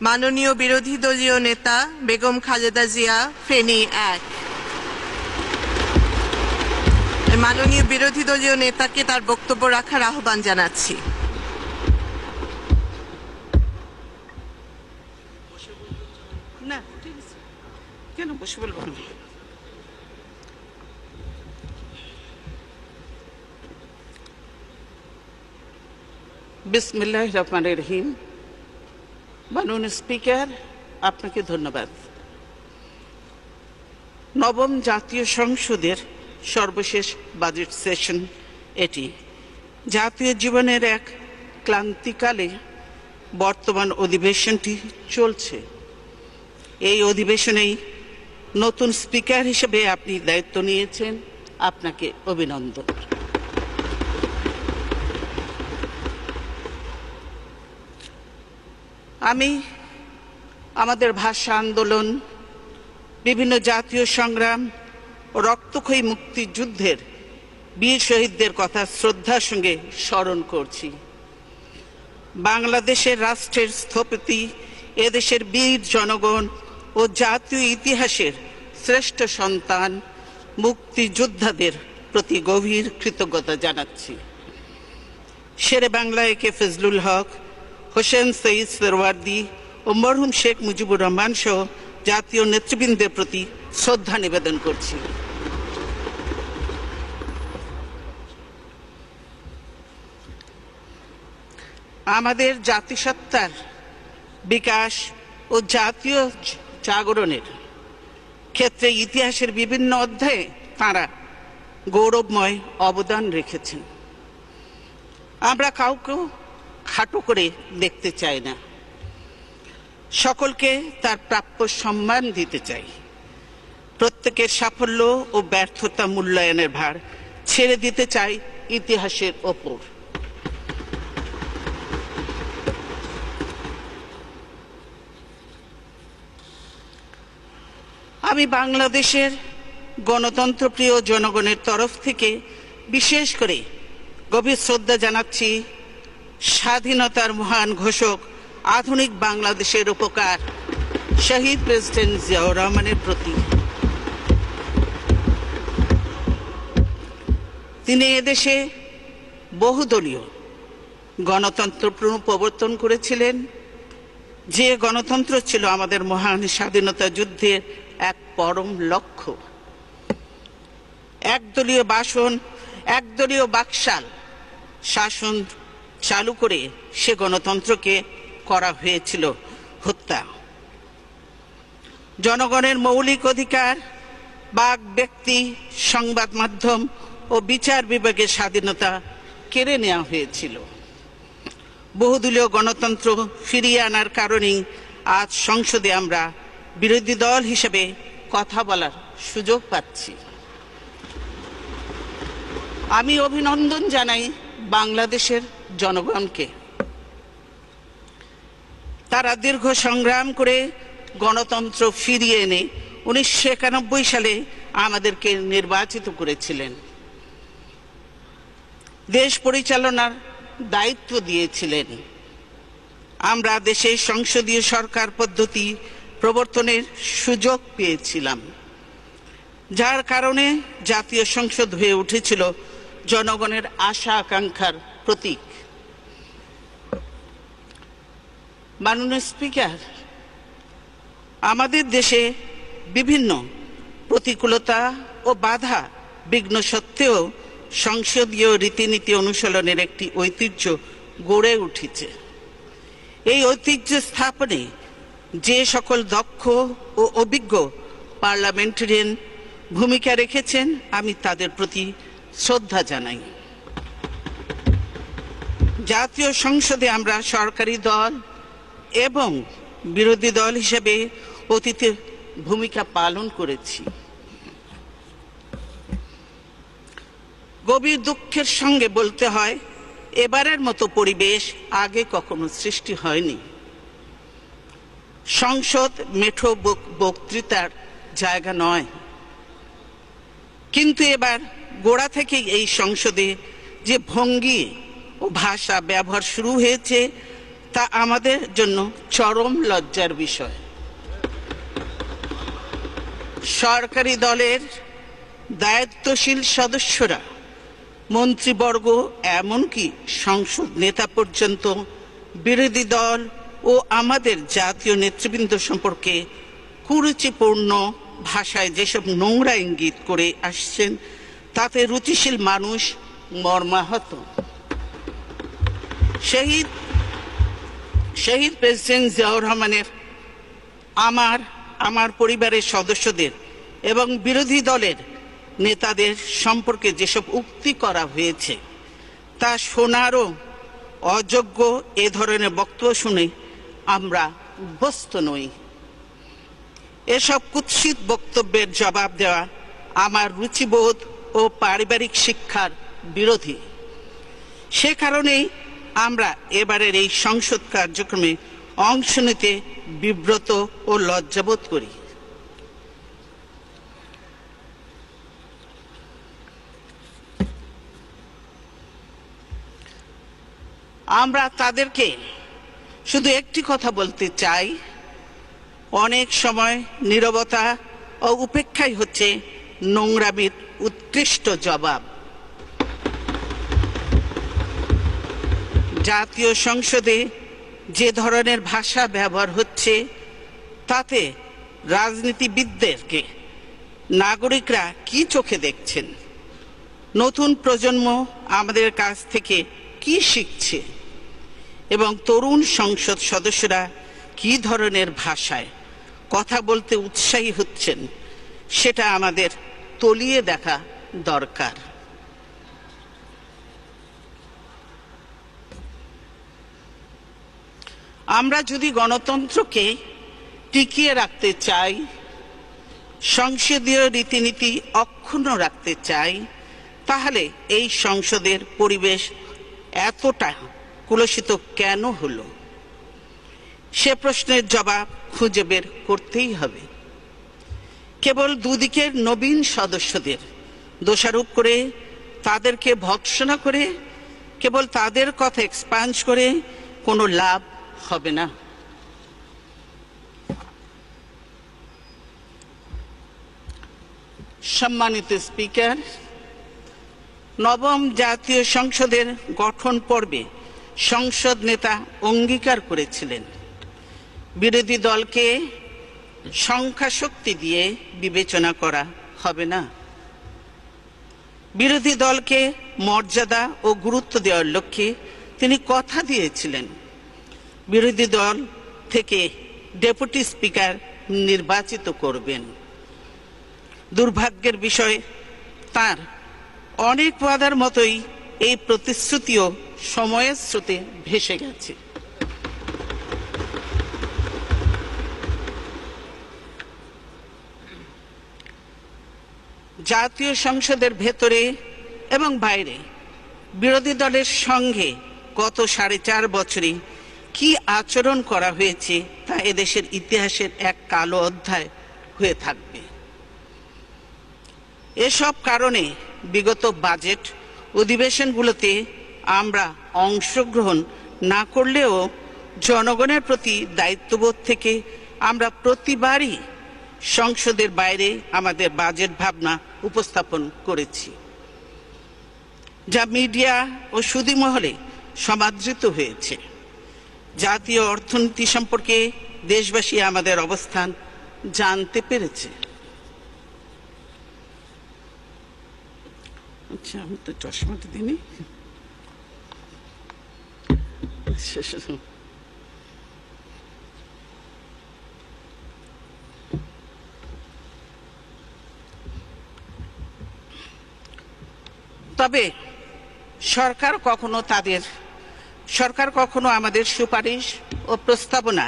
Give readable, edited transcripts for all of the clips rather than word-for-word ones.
মাননীয় বিরোধী দলীয় নেতা বেগম খালেদা জিয়া, ফেনী 1। মাননীয় বিরোধী দলীয় নেতাকে তার বক্তব্য রাখার আহ্বান জানাচ্ছি। না, ঠিক আছে, কেন বসে বলবো না? বিসমিল্লাহির রহমানির রহিম। মাননীয় স্পিকার, আপনাকে ধন্যবাদ। নবম জাতীয় সংসদের সর্বশেষ বাজেট সেশন এটি। জাতীয় জীবনের এক ক্লান্তিকালে বর্তমান অধিবেশনটি চলছে। এই অধিবেশনেই নতুন স্পিকার হিসেবে আপনি দায়িত্ব নিয়েছেন, আপনাকে অভিনন্দন। আমি আমাদের ভাষা আন্দোলন, বিভিন্ন জাতীয় সংগ্রাম ও রক্তক্ষয়ী মুক্তিযুদ্ধের বীর শহীদদের কথা শ্রদ্ধার সঙ্গে স্মরণ করছি। বাংলাদেশের রাষ্ট্রের স্থপতি, এদেশের বীর জনগণ ও জাতীয় ইতিহাসের শ্রেষ্ঠ সন্তান মুক্তিযোদ্ধাদের প্রতি গভীর কৃতজ্ঞতা জানাচ্ছি। শেরে বাংলা একে ফজলুল হক, হোসেন সঈদ সোহরাওয়ার্দী ও মরহুম শেখ মুজিবুর রহমান সহ জাতীয় নেতৃবৃন্দের প্রতি শ্রদ্ধা নিবেদন করছি। আমাদের জাতিসত্তার বিকাশ ও জাতীয় জাগরণের ক্ষেত্রে ইতিহাসের বিভিন্ন অধ্যায়ে তাঁরা গৌরবময় অবদান রেখেছেন। আমরা কাউকে খাটো করে দেখতে চাই না, সকলকে তার প্রাপ্য সম্মান দিতে চাই। প্রত্যেকের সাফল্য ও ব্যর্থতা মূল্যায়নের ভার ছেড়ে দিতে চাই ইতিহাসের ওপর। আমি বাংলাদেশের গণতন্ত্রপ্রিয় জনগণের তরফ থেকে বিশেষ করে গভীর শ্রদ্ধা জানাচ্ছি স্বাধীনতার মহান ঘোষক, আধুনিক বাংলাদেশের উপকার শহীদ প্রেসিডেন্ট জিয়াউর রহমানের প্রতি। তিনি এদেশে বহুদলীয় গণতন্ত্র প্রবর্তন করেছিলেন, যে গণতন্ত্র ছিল আমাদের মহান স্বাধীনতা যুদ্ধের এক পরম লক্ষ্য। একদলীয় বাকশাল শাসন চালু করে সে গণতন্ত্রকে করা হয়েছিল হত্যা। জনগণের মৌলিক অধিকার, বাক ব্যক্তি, সংবাদ মাধ্যম ও বিচার বিভাগের স্বাধীনতা কেড়ে নেওয়া হয়েছিল। বহুদলীয় গণতন্ত্র ফিরিয়ে আনার কারণেই আজ সংসদে আমরা বিরোধী দল হিসেবে কথা বলার সুযোগ পাচ্ছি। আমি অভিনন্দন জানাই বাংলাদেশের জনগণকে। তারা দীর্ঘ সংগ্রাম করে গণতন্ত্র ফিরিয়ে এনে 1991 সালে আমাদেরকে নির্বাচিত করেছিলেন, দেশ পরিচালনার দায়িত্ব দিয়েছিলেন। আমরা দেশে সংসদীয় সরকার পদ্ধতি প্রবর্তনের সুযোগ পেয়েছিলাম, যার কারণে জাতীয় সংসদ হয়ে উঠেছিল জনগণের আশা আকাঙ্ক্ষার প্রতীক। মাননীয় স্পিকার, আমাদের দেশে বিভিন্ন প্রতিকূলতা ও বাধা বিঘ্ন সত্ত্বেও সংসদীয় রীতিনীতি অনুশীলনের একটি ঐতিহ্য গড়ে উঠেছে। এই ঐতিহ্য স্থাপনে যে সকল দক্ষ ও অভিজ্ঞ পার্লামেন্টারিয়ান ভূমিকা রেখেছেন, আমি তাদের প্রতি শ্রদ্ধা জানাই। জাতীয় সংসদে আমরা সরকারি দল এবং বিরোধী দল হিসেবে অতীতে ভূমিকা পালন করেছি। গভীর দুঃখের সঙ্গে বলতে হয়, এবারের মতো পরিবেশ আগে কখনো সৃষ্টি হয়নি। সংসদ মেঠো বক্তৃতার জায়গা নয়, কিন্তু এবার গোড়া থেকেই এই সংসদে যে ভঙ্গি ও ভাষা ব্যবহার শুরু হয়েছে, তা আমাদের জন্য চরম লজ্জার বিষয়। সরকারি দলের দায়িত্বশীল সদস্যরা, মন্ত্রীবর্গ, এমনকি সংসদ নেতা পর্যন্ত বিরোধী দল ও আমাদের জাতীয় নেতৃবৃন্দ সম্পর্কে কুরুচিপূর্ণ ভাষায় যেসব নোংরা ইঙ্গিত করে আসছেন, তাতে রুচিশীল মানুষ মর্মাহত। শহীদ প্রেসিডেন্ট জিয়াউর রহমানের, আমার পরিবারের সদস্যদের এবং বিরোধী দলের নেতাদের সম্পর্কে যেসব উক্তি করা হয়েছে তা শোনারও অযোগ্য। এ ধরনের বক্তব্য শুনে আমরা অভ্যস্ত নই। এসব কুৎসিত বক্তব্যের জবাব দেওয়া আমার রুচিবোধ ও পারিবারিক শিক্ষার বিরোধী। সে কারণেই আমরা এবারের এই সংসদ কার্যক্রমে অংশ নিতে বিব্রত ও লজ্জাবোধ করি। আমরা তাদেরকে শুধু একটি কথা বলতে চাই, অনেক সময় নীরবতা ও উপেক্ষাই হচ্ছে নোংরামির উৎকৃষ্ট জবাব। জাতীয় সংসদে যে ধরনের ভাষা ব্যবহার হচ্ছে তাতে রাজনীতিবিদদেরকে নাগরিকরা কি চোখে দেখছেন? নতুন প্রজন্ম আমাদের কাছ থেকে কি শিখছে এবং তরুণ সংসদ সদস্যরা কি ধরনের ভাষায় কথা বলতে উৎসাহী হচ্ছেন, সেটা আমাদের তলিয়ে দেখা দরকার। আমরা যদি গণতন্ত্রকে টিকিয়ে রাখতে চাই, সংসদীয় রীতিনীতি অক্ষুণ্ণ রাখতে চাই, তাহলে এই সংসদের পরিবেশ এতটা কুলসিত কেন হলো? সে প্রশ্নের জবাব খুঁজে বের করতেই হবে। কেবল দুদিকের নবীন সদস্যদের দোষারোপ করে, তাদেরকে ভৎসনা করে, কেবল তাদের কথা এক্সপাঞ্জ করে কোনো লাভ হবে না। সম্মানিত স্পিকার, নবম জাতীয় সংসদের গঠন পর্বে সংসদ নেতা অঙ্গীকার করেছিলেন বিরোধী দলকে সংখ্যা শক্তি দিয়ে বিবেচনা করা হবে না। বিরোধী দলকে মর্যাদা ও গুরুত্ব দেওয়ার লক্ষ্যে তিনি কথা দিয়েছিলেন বিরোধী দল থেকে ডেপুটি স্পিকার নির্বাচিত করবেন। দুর্ভাগ্যের বিষয়, তার অনেক ওয়াদার মতোই এই প্রতিশ্রুতিও সময়ের স্রোতে ভেসে গেছে। জাতীয় সংসদের ভেতরে এবং বাইরে বিরোধী দলের সঙ্গে গত 4.5 বছরে কি আচরণ করা হয়েছে তা এদেশের ইতিহাসের এক কালো অধ্যায় হয়ে থাকবে। এসব কারণে বিগত বাজেট অধিবেশনগুলোতে আমরা অংশগ্রহণ না করলেও জনগণের প্রতি দায়িত্ববোধ থেকে আমরা প্রতিবারই সংসদের বাইরে আমাদের বাজেট ভাবনা উপস্থাপন করেছি, যা মিডিয়া ও সুধী মহলে সমাদৃত হয়েছে। জাতীয় অর্থনীতি সম্পর্কে দেশবাসী আমাদের অবস্থান জানতে পেরেছে। আচ্ছা, আমি তো চশমাটা দিইনি। তবে সরকার কখনো আমাদের সুপারিশ ও প্রস্তাবনা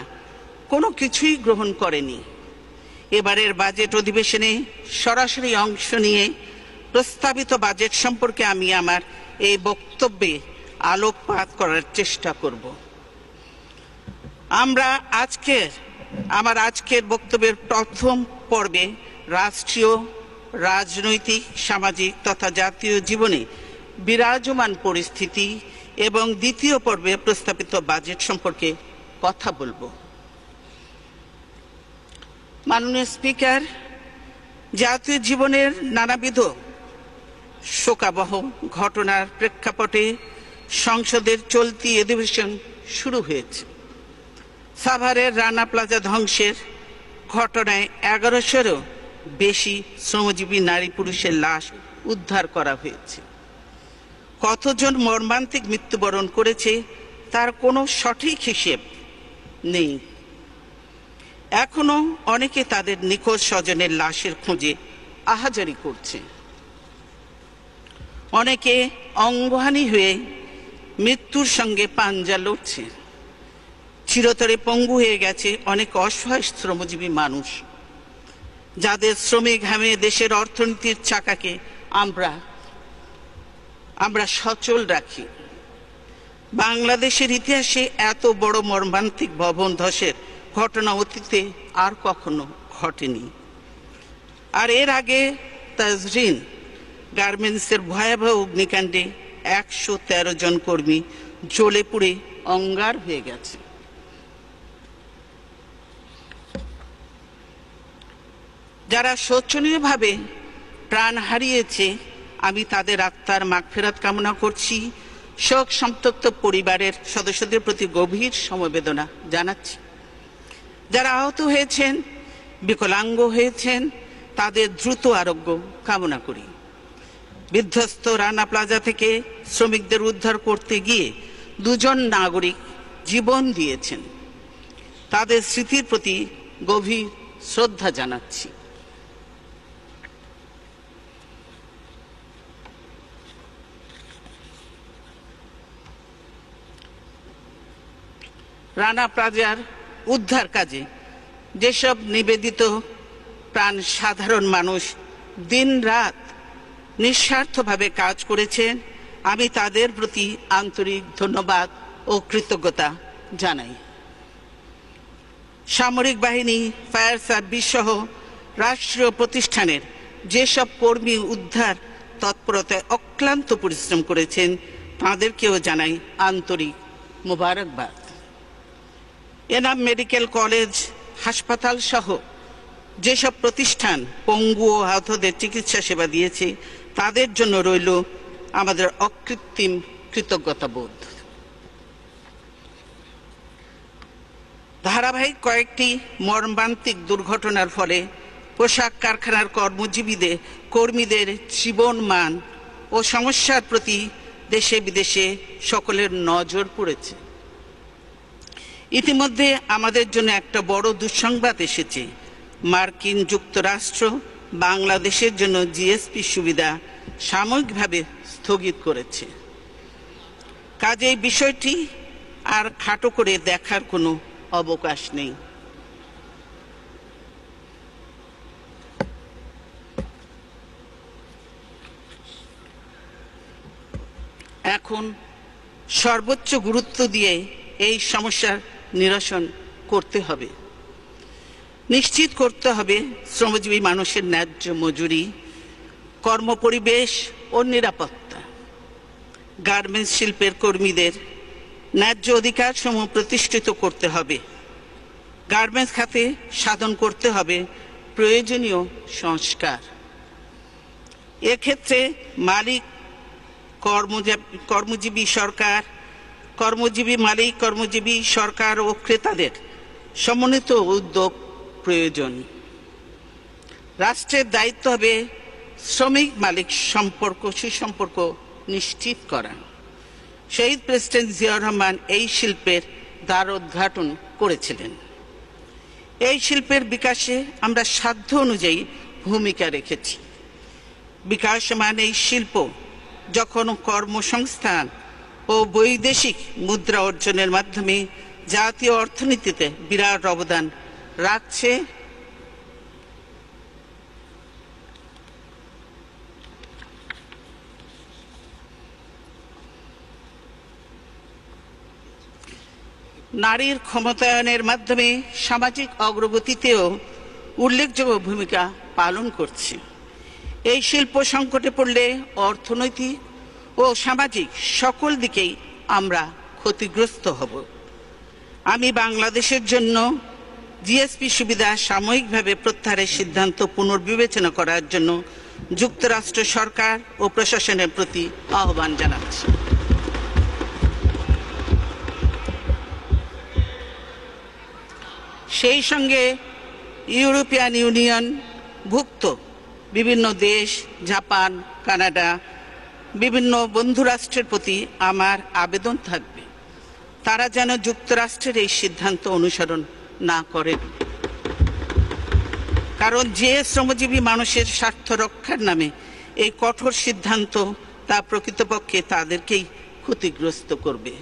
কোনো কিছুই গ্রহণ করেনি। এবারের বাজেট অধিবেশনে সরাসরি অংশ নিয়ে প্রস্তাবিত বাজেট সম্পর্কে আমি আমার এই বক্তব্যে আলোকপাত করার চেষ্টা করব। আমার আজকের বক্তব্যের প্রথম পর্বে রাষ্ট্রীয়, রাজনৈতিক, সামাজিক তথা জাতীয় জীবনে বিরাজমান পরিস্থিতি এবং দ্বিতীয় পর্বে প্রস্তাবিত বাজেট সম্পর্কে কথা বলবো। মাননীয় স্পিকার, জাতীয় জীবনের নানাবিধ শোকাবহ ঘটনার প্রেক্ষাপটে সংসদের চলতি অধিবেশন শুরু হয়েছে। সাভারের রানা প্লাজা ধ্বংসের ঘটনায় 1100-এরও বেশি শ্রমজীবী নারী পুরুষের লাশ উদ্ধার করা হয়েছে। কতজন মর্মান্তিক মৃত্যুবরণ করেছে তার কোনো সঠিক হিসেব নেই। এখনো অনেকে তাদের নিখোঁজ স্বজনের লাশের খোঁজে আহাজারি করছে। অনেকে অঙ্গহানি হয়ে মৃত্যুর সঙ্গে পাঞ্জা লড়ছে। চিরতরে পঙ্গু হয়ে গেছে অনেক অসহায় শ্রমজীবী মানুষ, যাদের শ্রমে ঘামে দেশের অর্থনীতির চাকাকে আমরা সচল রাখি। বাংলাদেশের ইতিহাসে এত বড় মর্মান্তিক ভবন ধসের ঘটনা অতীতে আর কখনো ঘটেনি। আর এর আগে তাজরিন গার্মেন্টসের ভয়াবহ অগ্নিকাণ্ডে 113 জন কর্মী জ্বলে পুড়ে অঙ্গার হয়ে গেছে। যারা শোচনীয়ভাবে প্রাণ হারিয়েছে, আমি তাদের আত্মার মাগফিরাত কামনা করছি। শোক সন্তপ্ত পরিবারের সদস্যদের প্রতি গভীর সমবেদনা জানাচ্ছি। যারা আহত হয়েছেন, বিকলাঙ্গ হয়েছেন, তাদের দ্রুত আরোগ্য কামনা করি। বিধ্বস্ত রানা প্লাজা থেকে শ্রমিকদের উদ্ধার করতে গিয়ে 2 জন নাগরিক জীবন দিয়েছেন। তাদের স্মৃতির প্রতি গভীর শ্রদ্ধা জানাচ্ছি। রানা প্লাজার উদ্ধার কাজে যেসব নিবেদিত প্রাণ সাধারণ মানুষ দিন রাত নিঃস্বার্থভাবে কাজ করেছেন, আমি তাদের প্রতি আন্তরিক ধন্যবাদ ও কৃতজ্ঞতা জানাই। সামরিক বাহিনী, ফায়ার সার্ভিস সহ রাষ্ট্রীয় প্রতিষ্ঠানের যেসব কর্মী উদ্ধার তৎপরতায় অক্লান্ত পরিশ্রম করেছেন, তাদেরকেও জানাই আন্তরিক মোবারকবাদ। এনাম মেডিকেল কলেজ, হাসপাতাল সহ যেসব প্রতিষ্ঠান পঙ্গু ও আহতদের চিকিৎসা সেবা দিয়েছে, তাদের জন্য রইল আমাদের অকৃত্রিম কৃতজ্ঞতাবোধ। ধারাবাহিক কয়েকটি মর্মান্তিক দুর্ঘটনার ফলে পোশাক কারখানার কর্মীদের জীবন মান ও সমস্যার প্রতি দেশে বিদেশে সকলের নজর পড়েছে। ইতিমধ্যে আমাদের জন্য একটা বড় দুঃসংবাদ এসেছে। মার্কিন যুক্তরাষ্ট্র বাংলাদেশের জন্য জিএসপি সুবিধা সাময়িকভাবে স্থগিত করেছে। কাজেই বিষয়টি আর খাটো করে দেখার কোনো অবকাশ নেই। এখন সর্বোচ্চ গুরুত্ব দিয়ে এই সমস্যার নিরসন করতে হবে। নিশ্চিত করতে হবে শ্রমজীবী মানুষের ন্যায্য মজুরি, কর্মপরিবেশ ও নিরাপত্তা। গার্মেন্টস শিল্পের কর্মীদের ন্যায্য অধিকার সমূহ প্রতিষ্ঠিত করতে হবে। গার্মেন্টস খাতে সাধন করতে হবে প্রয়োজনীয় সংস্কার। এক্ষেত্রে মালিক, কর্মজীবী সরকার ও ক্রেতাদের সমন্বিত উদ্যোগ প্রয়োজন। রাষ্ট্রের দায়িত্ব হবে শ্রমিক মালিক সুসম্পর্ক নিশ্চিত করা। শহীদ প্রেসিডেন্ট জিয়াউর রহমান এই শিল্পের দ্বার উদ্ঘাটন করেছিলেন। এই শিল্পের বিকাশে আমরা সাধ্য অনুযায়ী ভূমিকা রেখেছি। বিকাশমান এই শিল্প যখন কর্মসংস্থান ও বৈদেশিক মুদ্রা অর্জনের মাধ্যমে জাতীয় অর্থনীতিতে বিরাট অবদান রাখছে, নারীর ক্ষমতায়নের মাধ্যমে সামাজিক অগ্রগতিতেও উল্লেখযোগ্য ভূমিকা পালন করছে। এই শিল্প সংকটে পড়লে অর্থনৈতিক ও সামাজিক সকল দিকেই আমরা ক্ষতিগ্রস্ত হব। আমি বাংলাদেশের জন্য জিএসপি সুবিধা সাময়িকভাবে প্রত্যাহারের সিদ্ধান্ত পুনর্বিবেচনা করার জন্য যুক্তরাষ্ট্র সরকার ও প্রশাসনের প্রতি আহ্বান জানাচ্ছি। সেই সঙ্গে ইউরোপিয়ান ইউনিয়ন ভুক্ত বিভিন্ন দেশ, জাপান, কানাডা, বিভিন্ন বন্ধু রাষ্ট্রের প্রতি আমার আবেদন থাকবে, তারা যেন যুক্তরাষ্ট্রের এই সিদ্ধান্ত অনুসরণ না করেন। কারণ যে শ্রমজীবী মানুষের স্বার্থ রক্ষার নামে এই কঠোর সিদ্ধান্ত, তা প্রকৃতপক্ষে তাদেরকেই ক্ষতিগ্রস্ত করবে।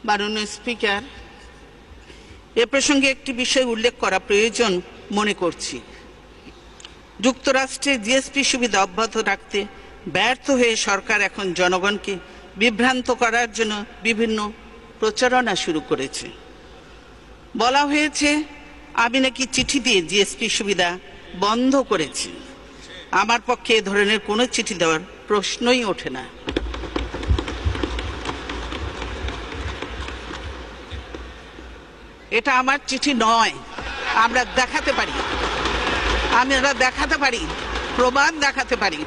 মাননীয় স্পিকার, এ প্রসঙ্গে একটি বিষয় উল্লেখ করা প্রয়োজন মনে করছি। যুক্তরাষ্ট্রে জিএসপি সুবিধা অব্যাহত রাখতে ব্যর্থ হয়ে সরকার এখন জনগণকে বিভ্রান্ত করার জন্য বিভিন্ন প্রচারণা শুরু করেছে। বলা হয়েছে আমি নাকি চিঠি দিয়ে জিএসপি সুবিধা বন্ধ করেছি। আমার পক্ষে এ ধরনের কোনো চিঠি দেওয়ার প্রশ্নই ওঠে না। এটা আমার চিঠি নয়। আমরা দেখাতে পারি, প্রমাণ দেখাতে পারি।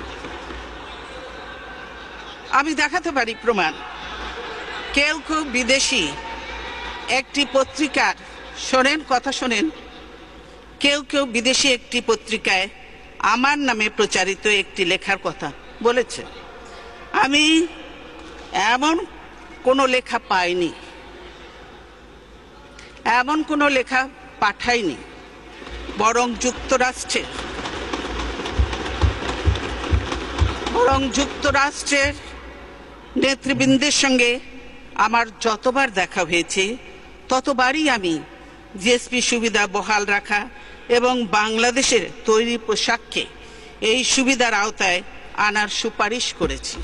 আমি দেখাতে পারি প্রমাণ। কেউ কেউ বিদেশি একটি পত্রিকার, শোনেন কথা শোনেন, কেউ কেউ বিদেশি একটি পত্রিকায় আমার নামে প্রচারিত একটি লেখার কথা বলেছে। আমি এমন কোনো লেখা পাইনি, এমন কোনো লেখা পাঠাইনি, বরং যুক্তরাষ্ট্রের নেতৃবৃন্দের সঙ্গে আমার যতবার দেখা হয়েছে ততবারই আমি জিএসপি সুবিধা বহাল রাখা এবং বাংলাদেশের তৈরি পোশাককে এই সুবিধার আওতায় আনার সুপারিশ করেছি।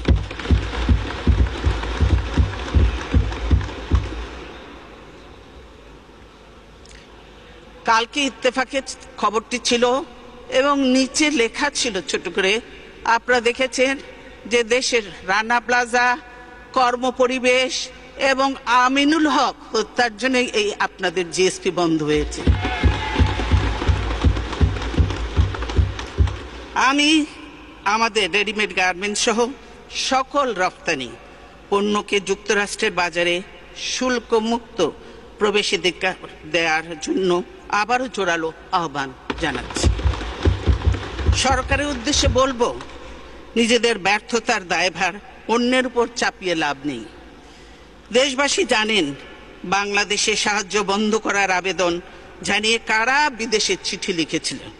কালকে ইত্তেফাকে খবরটি ছিল এবং নিচে লেখা ছিল ছোট করে, আপনারা দেখেছেন যে দেশের রানা প্লাজা, কর্মপরিবেশ এবং আমিনুল হক হত্যার জন্য এই আপনাদের জিএসপি বন্ধ হয়েছে। আমি আমাদের রেডিমেড গার্মেন্টস সহ সকল রপ্তানি পণ্যকে যুক্তরাষ্ট্রের বাজারে শুল্কমুক্ত প্রবেশাধিকার দেওয়ার জন্য আবারও জোরালো আহ্বান জানাচ্ছি। সরকারের উদ্দেশ্যে বলবো, নিজেদের ব্যর্থতার দায়ভার অন্যের উপর চাপিয়ে লাভ নেই। দেশবাসী জানেন বাংলাদেশে সাহায্য বন্ধ করার আবেদন জানিয়ে কারা বিদেশে চিঠি লিখেছিলেন,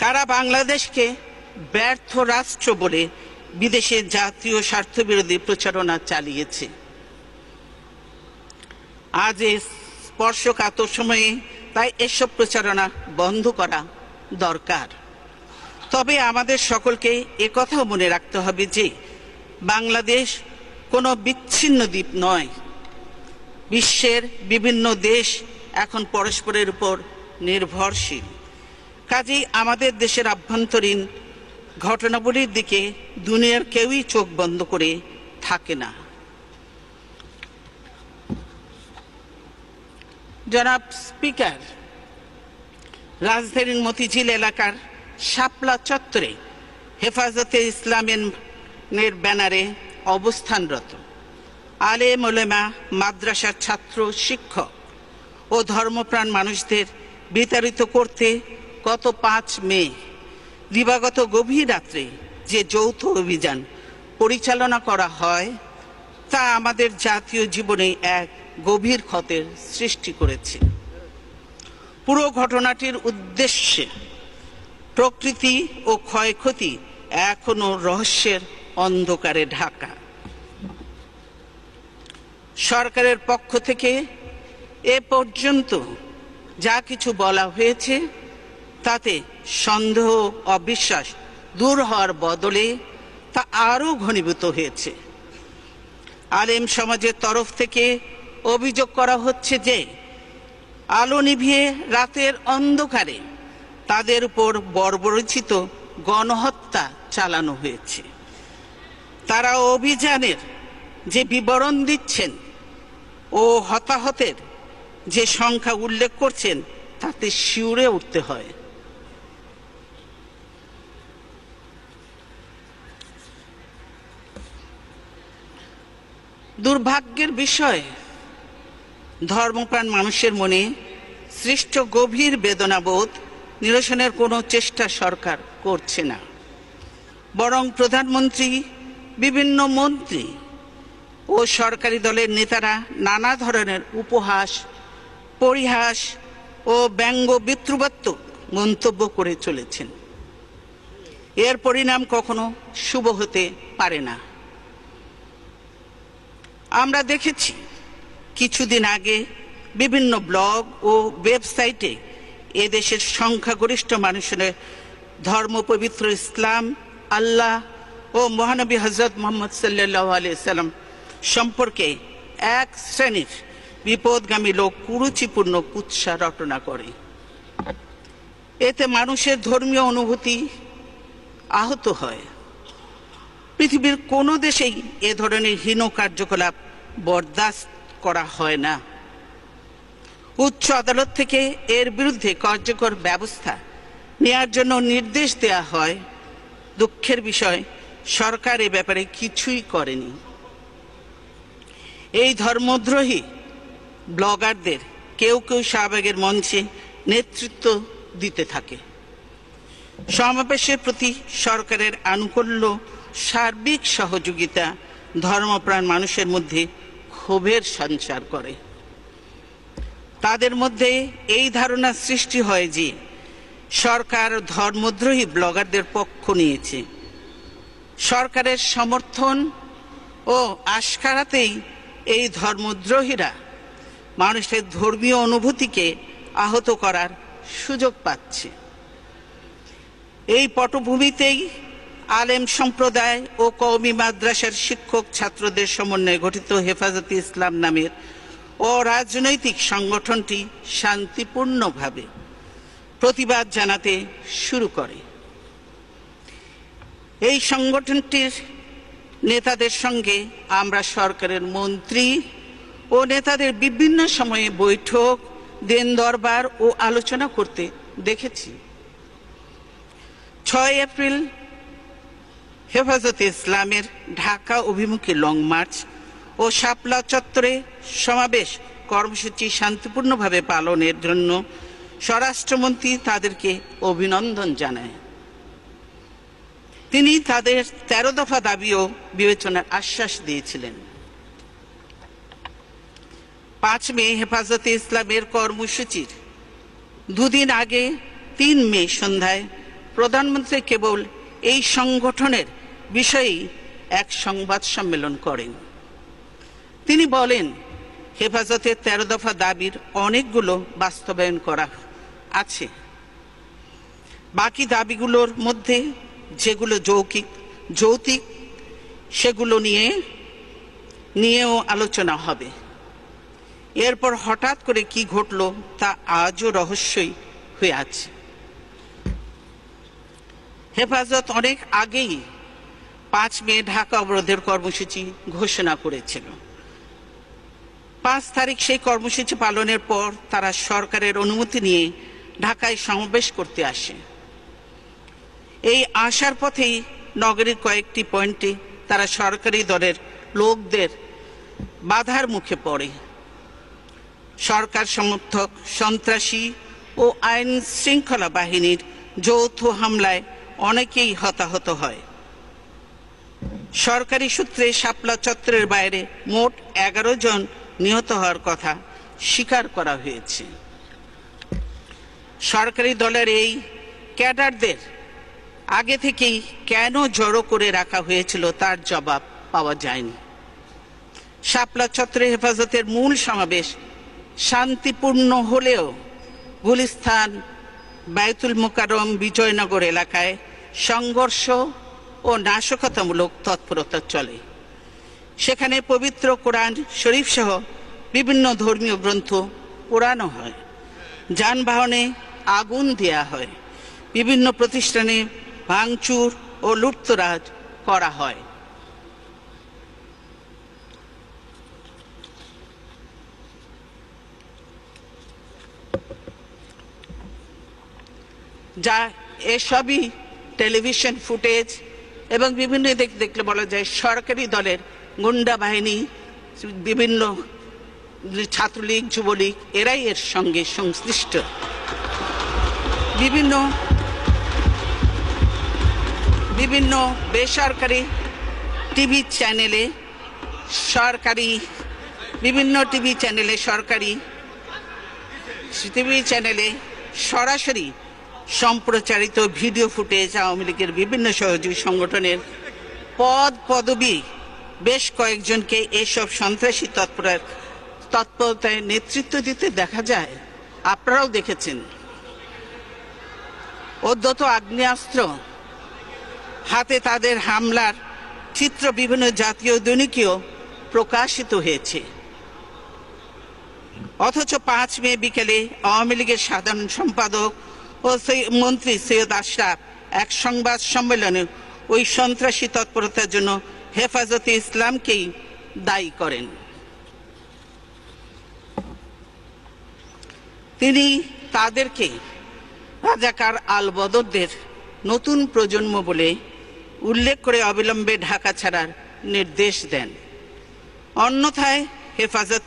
কারা বাংলাদেশকে ব্যর্থ রাষ্ট্র বলে বিদেশে জাতীয় স্বার্থবিরোধী প্রচারণা চালিয়েছে। আজ এই স্পর্শকাতর সময়ে তাই এসব প্রচারণা বন্ধ করা দরকার। তবে আমাদের সকলকে একথাও মনে রাখতে হবে যে বাংলাদেশ কোনো বিচ্ছিন্ন দ্বীপ নয়। বিশ্বের বিভিন্ন দেশ এখন পরস্পরের উপর নির্ভরশীল। কাজেই আমাদের দেশের আভ্যন্তরীণ ঘটনাবলীর দিকে দুনিয়ার কেউই চোখ বন্ধ করে থাকে না। জনাব স্পিকার, রাজধানীর মতিঝিল এলাকার শাপলা চত্বরে হেফাজতে ইসলামের ব্যানারে অবস্থানরত আলেম ওলেমা, মাদ্রাসার ছাত্র, শিক্ষক ও ধর্মপ্রাণ মানুষদের বিতাড়িত করতে গত 5 মে দিবাগত গভীর রাত্রে যে যৌথ অভিযান পরিচালনা করা হয় তা আমাদের জাতীয় জীবনে এক গভীর ক্ষতের সৃষ্টি করেছে। পুরো ঘটনাটির উদ্দেশ্যে প্রকৃতি ও ক্ষয়ক্ষতি এখনো রহস্যের অন্ধকারে ঢাকা। সরকারের পক্ষ থেকে এ পর্যন্ত যা কিছু বলা হয়েছে তাতে সন্দেহ, অবিশ্বাস দূর হওয়ার বদলে তা আরও ঘনীভূত হয়েছে। আলেম সমাজের তরফ থেকে অভিযোগ করা হচ্ছে যে আলো নিভিয়ে রাতের অন্ধকারে তাদের উপর বর্বরচিত গণহত্যা চালানো হয়েছে। তারা অভিযানের যে বিবরণ দিচ্ছেন ও হতাহতের যে সংখ্যা উল্লেখ করছেন তাতে শিউরে উঠতে হয়। দুর্ভাগ্যের বিষয়, ধর্মপ্রাণ মানুষের মনে সৃষ্ট গভীর বেদনাবোধ নিরসনের কোনো চেষ্টা সরকার করছে না, বরং প্রধানমন্ত্রী, বিভিন্ন মন্ত্রী ও সরকারি দলের নেতারা নানা ধরনের উপহাস, পরিহাস ও ব্যঙ্গ বিদ্রুপাত্মক মন্তব্য করে চলেছেন। এর পরিণাম কখনো শুভ হতে পারে না। আমরা দেখেছি কিছুদিন আগে বিভিন্ন ব্লগ ও ওয়েবসাইটে এদেশের সংখ্যাগরিষ্ঠ মানুষের ধর্মপবিত্র ইসলাম, আল্লাহ ও মহানবী হযরত মুহাম্মদ সাল্লাল্লাহু আলাইহি সাল্লাম সম্পর্কে এক শ্রেণীর বিপদগামী লোক কুরুচিপূর্ণ কুৎসা রটনা করে। এতে মানুষের ধর্মীয় অনুভূতি আহত হয়। পৃথিবীর কোনো দেশেই এ ধরনের হীন কার্যকলাপ বরদাস্ত করা হয় না। উচ্চ আদালত থেকে এর বিরুদ্ধে কার্যকর ব্যবস্থা নেওয়ার জন্য নির্দেশ দেওয়া হয়। দুঃখের বিষয়, সরকার এ ব্যাপারে কিছুই করেনি। এই ধর্মদ্রোহী ব্লগারদের কেউ কেউ শাহবাগের মঞ্চে নেতৃত্ব দিতে থাকে। সমাবেশের প্রতি সরকারের আনুকূল্য, সার্বিক সহযোগিতা ধর্মপ্রাণ মানুষের মধ্যে ক্ষোভের সঞ্চার করে। তাদের মধ্যে এই ধারণা সৃষ্টি হয় যে সরকার ধর্মদ্রোহী ব্লগারদের পক্ষ নিয়েছে। সরকারের সমর্থন ও আশকারাতেই এই ধর্মদ্রোহীরা মানুষের ধর্মীয় অনুভূতিকে আহত করার সুযোগ পাচ্ছে। এই পটভূমিতেই আলেম সম্প্রদায় ও কওমি মাদ্রাসার শিক্ষক ছাত্রদের সমন্বয়ে গঠিত হেফাজতে ইসলাম নামের অরাজনৈতিক সংগঠনটি শান্তিপূর্ণভাবে প্রতিবাদ জানাতে শুরু করে। এই সংগঠনটির নেতাদের সঙ্গে আমরা সরকারের মন্ত্রী ও নেতাদের বিভিন্ন সময়ে বৈঠক, দেন দরবার ও আলোচনা করতে দেখেছি। 6 এপ্রিল হেফাজতে ইসলামের ঢাকা অভিমুখী লং মার্চ ও শাপলা চত্বরে সমাবেশ কর্মসূচি শান্তিপূর্ণভাবে পালনের জন্য স্বরাষ্ট্রমন্ত্রী তাদেরকে অভিনন্দন জানায়। তিনি তাদের 13 দফা দাবিও বিবেচনার আশ্বাস দিয়েছিলেন। 5 মে হেফাজতে ইসলামের কর্মসূচির দুদিন আগে 3 মে সন্ধ্যায় প্রধানমন্ত্রী কেবল এই সংগঠনের বিষয়ে এক সংবাদ সম্মেলন করেন। তিনি বলেন, হেফাজতের 13 দফা দাবির অনেকগুলো বাস্তবায়ন করা আছে। বাকি দাবিগুলোর মধ্যে যেগুলো যৌক্তিক সেগুলো নিয়েও আলোচনা হবে। এরপর হঠাৎ করে কি ঘটল তা আজও রহস্যই হয়ে আছে। হেফাজত অনেক আগেই 5 মে ঢাকা অবরোধের কর্মসূচি ঘোষণা করেছিল। 5 তারিখ সেই কর্মসূচি পালনের পর তারা সরকারের অনুমতি নিয়ে ঢাকায় সমাবেশ করতে আসে। এই আসার পথেই নগরীর কয়েকটি পয়েন্টে তারা সরকারি দলের লোকদের বাধার মুখে পড়ে। সরকার সমর্থক সন্ত্রাসী ও আইন শৃঙ্খলা বাহিনীর যৌথ হামলায় অনেকেই হতাহত হয়। সরকারি সূত্রে শাপলা চত্বরের বাইরে মোট 11 জন নিহত হওয়ার কথা স্বীকার করা হয়েছে। সরকারি দলের এই ক্যাডারদের আগে থেকেই কেন জড়ো করে রাখা হয়েছিল তার জবাব পাওয়া যায়নি। শাপলা চত্বরে হেফাজতের মূল সমাবেশ শান্তিপূর্ণ হলেও গুলিস্তান, বায়তুল মোকাররম, বিজয়নগর এলাকায় সংঘর্ষ ও নাশকতামূলক তৎপরতা চলে। সেখানে পবিত্র কোরআন শরীফ সহ বিভিন্ন ধর্মীয় গ্রন্থ পোড়ানো হয়। যানবাহনে আগুন দেয়া হয়, বিভিন্ন প্রতিষ্ঠানে ভাঙচুর ও লুটতরাজ করা হয়। যা এসবই টেলিভিশন ফুটেজ এবং বিভিন্ন দিক দেখলে বলা যায় সরকারি দলের গুন্ডা বাহিনী, বিভিন্ন ছাত্রলীগ, যুবলীগ এরাই এর সঙ্গে সংশ্লিষ্ট। বিভিন্ন বেসরকারি টিভি চ্যানেলে, সরকারি টিভি চ্যানেলে সরাসরি সম্প্রচারিত ভিডিও ফুটেজ আওয়ামী লীগের বিভিন্ন সহযোগী সংগঠনের পদবি বেশ কয়েকজনকে এসব সন্ত্রাসী তৎপরতায় নেতৃত্ব দিতে দেখা যায়। আপনারাও দেখেছেন। উদ্ধত আগ্নেয়াস্ত্র হাতে তাদের হামলার চিত্র বিভিন্ন জাতীয় দৈনিকেও প্রকাশিত হয়েছে। অথচ 5 মে বিকেলে আওয়ামী লীগের সাধারণ সম্পাদক ও মন্ত্রী সৈয়দ আশরাফ এক সংবাদ সম্মেলনে ওই সন্ত্রাসী তৎপরতার জন্য হেফাজতে ইসলামকেই দায়ী করেন। তিনি তাদেরকে রাজাকার আল বদরদের নতুন প্রজন্ম বলে উল্লেখ করে অবিলম্বে ঢাকা ছাড়ার নির্দেশ দেন। অন্যথায় হেফাজত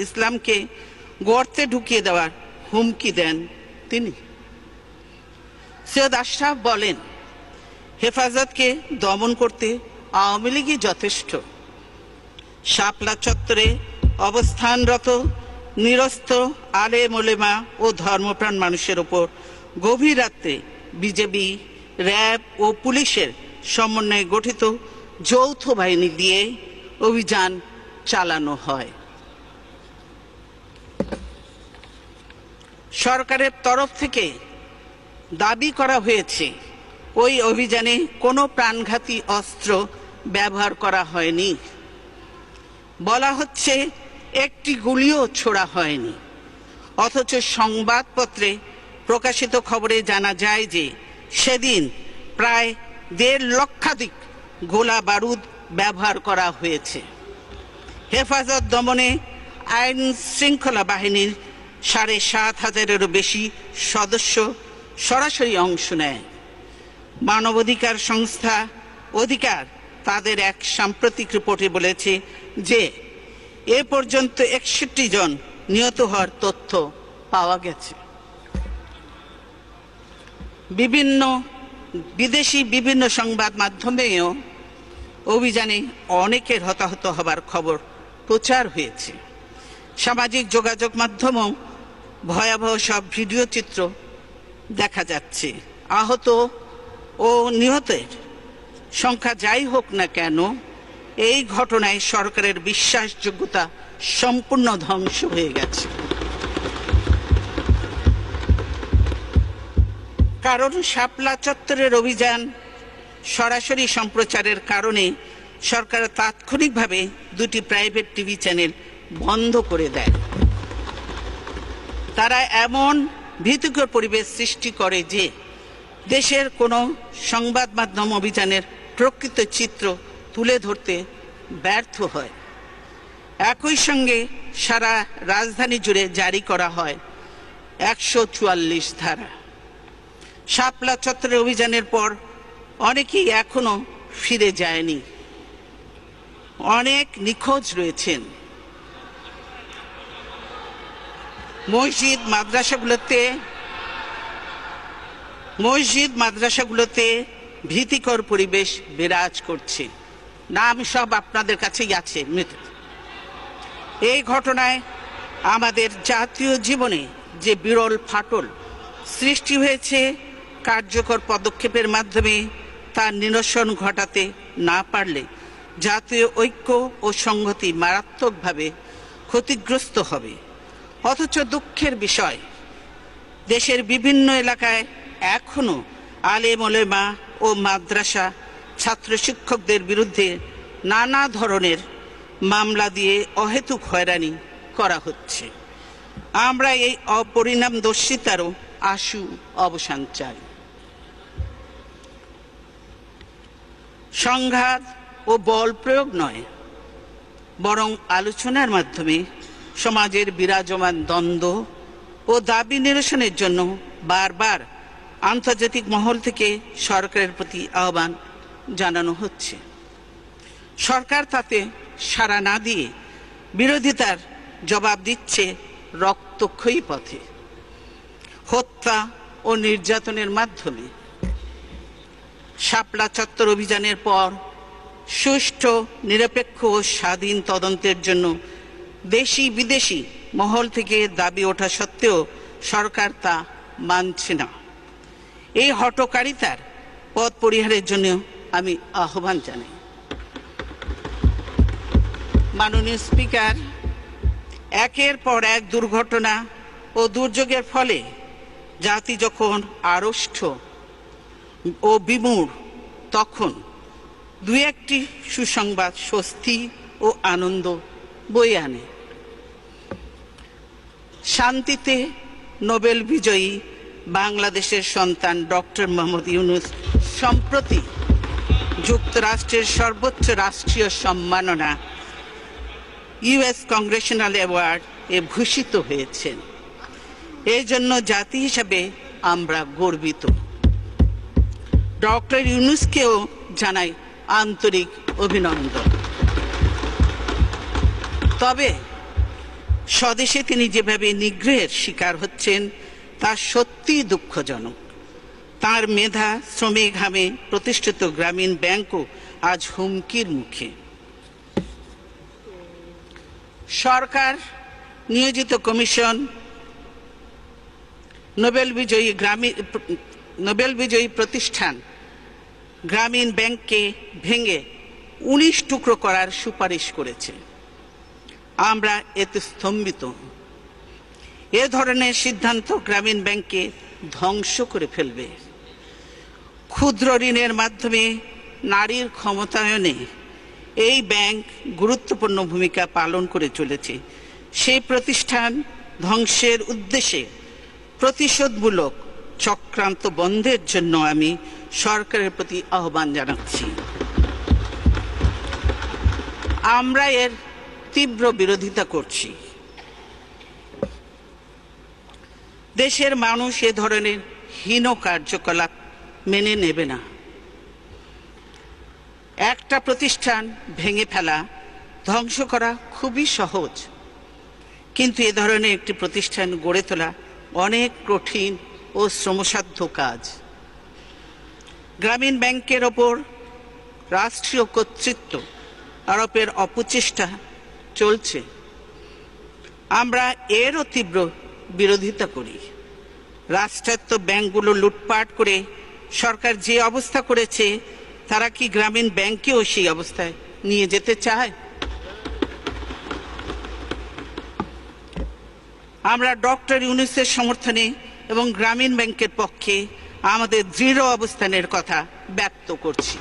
ইসলামকে গর্তে ঢুকিয়ে দেওয়ার হুমকি দেন তিনি। সৈয়দ আশরাফ বলেন, হেফাজতকে দমন করতে আওয়ামী লীগই যথেষ্ট। শাপলা চত্বরে অবস্থানরত নিরস্ত্র আলেম ওলেমা ও ধর্মপ্রাণ মানুষের ওপর গভীর রাত্রে বিজেপি, র্যাব ও পুলিশের সমন্বয়ে গঠিত যৌথ বাহিনী দিয়ে অভিযান চালানো হয়। সরকারের তরফ থেকে দাবি করা হয়েছে ওই অভিযানে কোনো প্রাণঘাতী অস্ত্র ব্যবহার করা হয়নি। বলা হচ্ছে একটি গুলিও ছোড়া হয়নি। অথচ সংবাদপত্রে প্রকাশিত খবরে জানা যায় যে সেদিন প্রায় 1.5 লক্ষাধিক গোলা বারুদ ব্যবহার করা হয়েছে। হেফাজত দমনে আইন শৃঙ্খলা বাহিনীর 7,500-এরও বেশি সদস্য সরাসরি অংশ নেয়। মানবাধিকার সংস্থা অধিকার তাদের এক সাম্প্রতিক রিপোর্টে বলেছে যে এ পর্যন্ত 61 জন নিহত হওয়ার তথ্য পাওয়া গেছে। বিদেশি বিভিন্ন সংবাদ মাধ্যমেও অভিযানে অনেকের হতাহত হবার খবর প্রচার হয়েছে। সামাজিক যোগাযোগ মাধ্যমেও ভয়াবহ সব ভিডিও চিত্র দেখা যাচ্ছে। আহত ও নিহতের সংখ্যা যাই হোক না কেন, এই ঘটনায় সরকারের বিশ্বাসযোগ্যতা সম্পূর্ণ ধ্বংস হয়ে গেছে। কারণ শাপলা চত্বরের অভিযান সরাসরি সম্প্রচারের কারণে সরকার তাৎক্ষণিকভাবে 2টি প্রাইভেট টিভি চ্যানেল বন্ধ করে দেয়। তারা এমন ভীতিকর পরিবেশ সৃষ্টি করে যে দেশের কোনো সংবাদ মাধ্যম অভিযানের প্রকৃত চিত্র তুলে ধরতে ব্যর্থ হয়। একই সঙ্গে সারা রাজধানী জুড়ে জারি করা হয় 144 ধারা। শাপলা চত্বরের অভিযানের পর অনেকেই এখনো ফিরে যায়নি, অনেক নিখোঁজ রয়েছেন। মসজিদ মাদ্রাসাগুলোতে ভীতিকর পরিবেশ বিরাজ করছে। নাম সব আপনাদের কাছেই আছে। এই ঘটনায় আমাদের জাতীয় জীবনে যে বিরল ফাটল সৃষ্টি হয়েছে, কার্যকর পদক্ষেপের মাধ্যমে তার নিরসন ঘটাতে না পারলে জাতীয় ঐক্য ও সংহতি মারাত্মকভাবে ক্ষতিগ্রস্ত হবে। অথচ দুঃখের বিষয়, দেশের বিভিন্ন এলাকায় এখনো আলেম ওলেমা ও মাদ্রাসা ছাত্র শিক্ষকদের বিরুদ্ধে নানা ধরনের মামলা দিয়ে অহেতুক হয়রানি করা হচ্ছে। আমরা এই অপরিণামদর্শিতারও আশু অবসান চাই। সংঘাত ও বল প্রয়োগ নয়, বরং আলোচনার মাধ্যমে সমাজের বিরাজমান দ্বন্দ্ব ও দাবি নিরসনের জন্য বারবার আন্তর্জাতিক মহল থেকে সরকারের প্রতি আহ্বান জানানো হচ্ছে। সরকার তাতে সাড়া না দিয়ে বিরোধিতার জবাব দিচ্ছে রক্তক্ষয়ী পথে, হত্যা ও নির্যাতনের মাধ্যমে। শাপলা চত্বর অভিযানের পর সুষ্ঠু, নিরপেক্ষ ও স্বাধীন তদন্তের জন্য দেশি বিদেশি মহল থেকে দাবি ওঠা সত্ত্বেও সরকার তা মানছে না। এই হঠকারিতার পথ পরিহারের জন্য আমি আহ্বান জানাই। মাননীয় স্পিকার, একের পর এক দুর্ঘটনা ও দুর্যোগের ফলে জাতি যখন আড়ষ্ট ও বিমূঢ়, তখন দু একটি সুসংবাদ স্বস্তি ও আনন্দ বয়ে আনে। শান্তিতে নোবেল বিজয়ী বাংলাদেশের সন্তান ডক্টর মোহাম্মদ ইউনূস সম্প্রতি যুক্তরাষ্ট্রের সর্বোচ্চ রাষ্ট্রীয় সম্মাননা ইউএস কংগ্রেশনাল অ্যাওয়ার্ড এ ভূষিত হয়েছেন। এই জন্য জাতি হিসাবে আমরা গর্বিত। ডক্টর ইউনূসকেও জানাই আন্তরিক অভিনন্দন। তবে স্বদেশে তিনি যেভাবে নিগ্রহের শিকার হচ্ছেন তা সত্যিই দুঃখজনক। তার মেধা, শ্রমে ঘামে প্রতিষ্ঠিত গ্রামীণ ব্যাংকও আজ হুমকির মুখে। সরকার নিয়োজিত কমিশন নোবেল বিজয়ী প্রতিষ্ঠান গ্রামীণ ব্যাংককে ভেঙে 19 টুকরো করার সুপারিশ করেছে। আমরা এতে স্তম্ভিত। এ ধরনের সিদ্ধান্ত গ্রামীণ ব্যাংককে ধ্বংস করে ফেলবে। ক্ষুদ্র ঋণের মাধ্যমে নারীর ক্ষমতায়নে এই ব্যাংক গুরুত্বপূর্ণ ভূমিকা পালন করে চলেছে। সেই প্রতিষ্ঠান ধ্বংসের উদ্দেশ্যে প্রতিশোধমূলক চক্রান্ত বন্ধের জন্য আমি সরকারের প্রতি আহ্বান জানাচ্ছি। আমরা এর তীব্র বিরোধিতা করছি। দেশের মানুষ এ ধরনের হীন কার্যকলাপ মেনে নেবে না। একটা প্রতিষ্ঠান ভেঙে ফেলা, ধ্বংস করা খুবই সহজ, কিন্তু এ ধরনের একটি প্রতিষ্ঠান গড়ে তোলা অনেক কঠিন ও শ্রমসাধ্য কাজ। গ্রামীণ ব্যাংকের ওপর রাষ্ট্রীয় কর্তৃত্ব আরোপের অপচেষ্টা চলছে। আমরা এরও তীব্র বিরোধিতা করি। রাষ্ট্রায়ত্ত ব্যাংকগুলো লুটপাট করে সরকার যে অবস্থা করেছে, তারা কি গ্রামীণ ব্যাংকেও সেই অবস্থায় নিয়ে যেতে চায়? আমরা ডক্টর ইউনূসের সমর্থনে এবং গ্রামীণ ব্যাংকের পক্ষে আমাদের দৃঢ় অবস্থানের কথা ব্যক্ত করছি।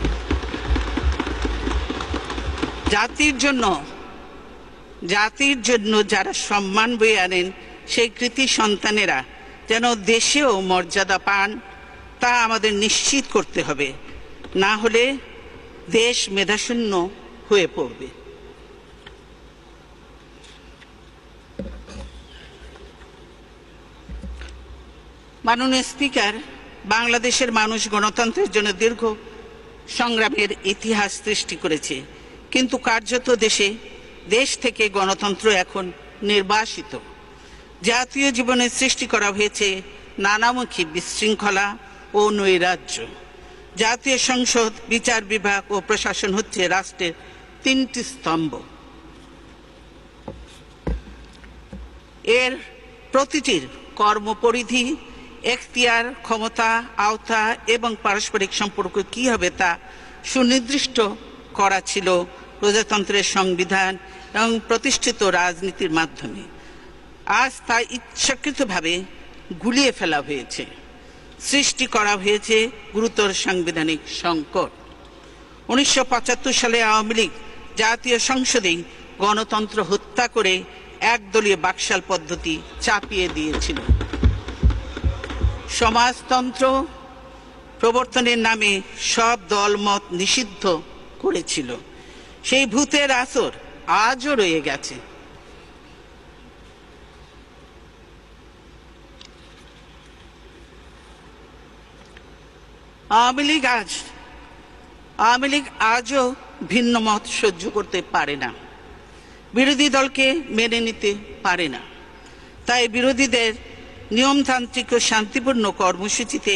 জাতির জন্য যারা সম্মান বয়ে আনেন, সেই কৃতি সন্তানেরা যেন দেশেও মর্যাদা পান, তা আমাদের নিশ্চিত করতে হবে। না হলে দেশ মেধাশূন্য হয়ে পড়বে। মাননীয় স্পিকার, বাংলাদেশের মানুষ গণতন্ত্রের জন্য দীর্ঘ সংগ্রামের ইতিহাস সৃষ্টি করেছে, কিন্তু কার্যত দেশ থেকে গণতন্ত্র এখন নির্বাসিত। জাতীয় জীবনে সৃষ্টি করা হয়েছে নানামুখী বিশৃঙ্খলা ও নৈরাজ্য। জাতীয় সংসদ, বিচার বিভাগ ও প্রশাসন হচ্ছে রাষ্ট্রের 3টি স্তম্ভ। এর প্রতিটির কর্মপরিধি, এখতিয়ার, ক্ষমতা, আওতা এবং পারস্পরিক সম্পর্ক কি হবে তা সুনির্দিষ্ট করা ছিল প্রজাতন্ত্রের সংবিধান এবং প্রতিষ্ঠিত রাজনীতির মাধ্যমে। আজ তা ইচ্ছাকৃতভাবে গুলিয়ে ফেলা হয়েছে। সৃষ্টি করা হয়েছে গুরুতর সাংবিধানিক সংকট। 1975 সালে আওয়ামী লীগ জাতীয় সংসদেই গণতন্ত্র হত্যা করে একদলীয় বাকশাল পদ্ধতি চাপিয়ে দিয়েছিল। সমাজতন্ত্র প্রবর্তনের নামে সব দলমত নিষিদ্ধ করেছিল। সেই ভূতের আসর আজও রয়ে গেছে। আওয়ামী লীগ আজও ভিন্ন মত সহ্য করতে পারে না, বিরোধী দলকে মেনে নিতে পারে না। তাই বিরোধীদের নিয়মতান্ত্রিক ও শান্তিপূর্ণ কর্মসূচিতে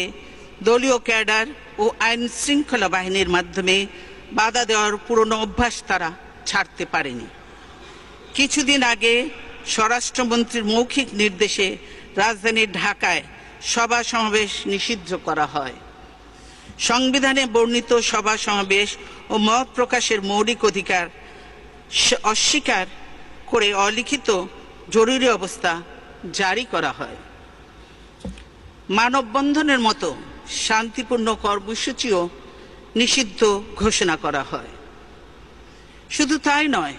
দলীয় ক্যাডার ও আইন শৃঙ্খলা বাহিনীর মাধ্যমে বাধা দেওয়ার পুরনো অভ্যাস তারা ছাড়তে পারেনি। কিছুদিন আগে স্বরাষ্ট্রমন্ত্রীর মৌখিক নির্দেশে রাজধানীর ঢাকায় সভা সমাবেশ নিষিদ্ধ করা হয়। সংবিধানে বর্ণিত সভা সমাবেশ ও মত প্রকাশের মৌলিক অধিকার অস্বীকার করে অলিখিত জরুরি অবস্থা জারি করা হয়। মানববন্ধনের মতো শান্তিপূর্ণ কর্মসূচিও নিষিদ্ধ ঘোষণা করা হয়। শুধু তাই নয়,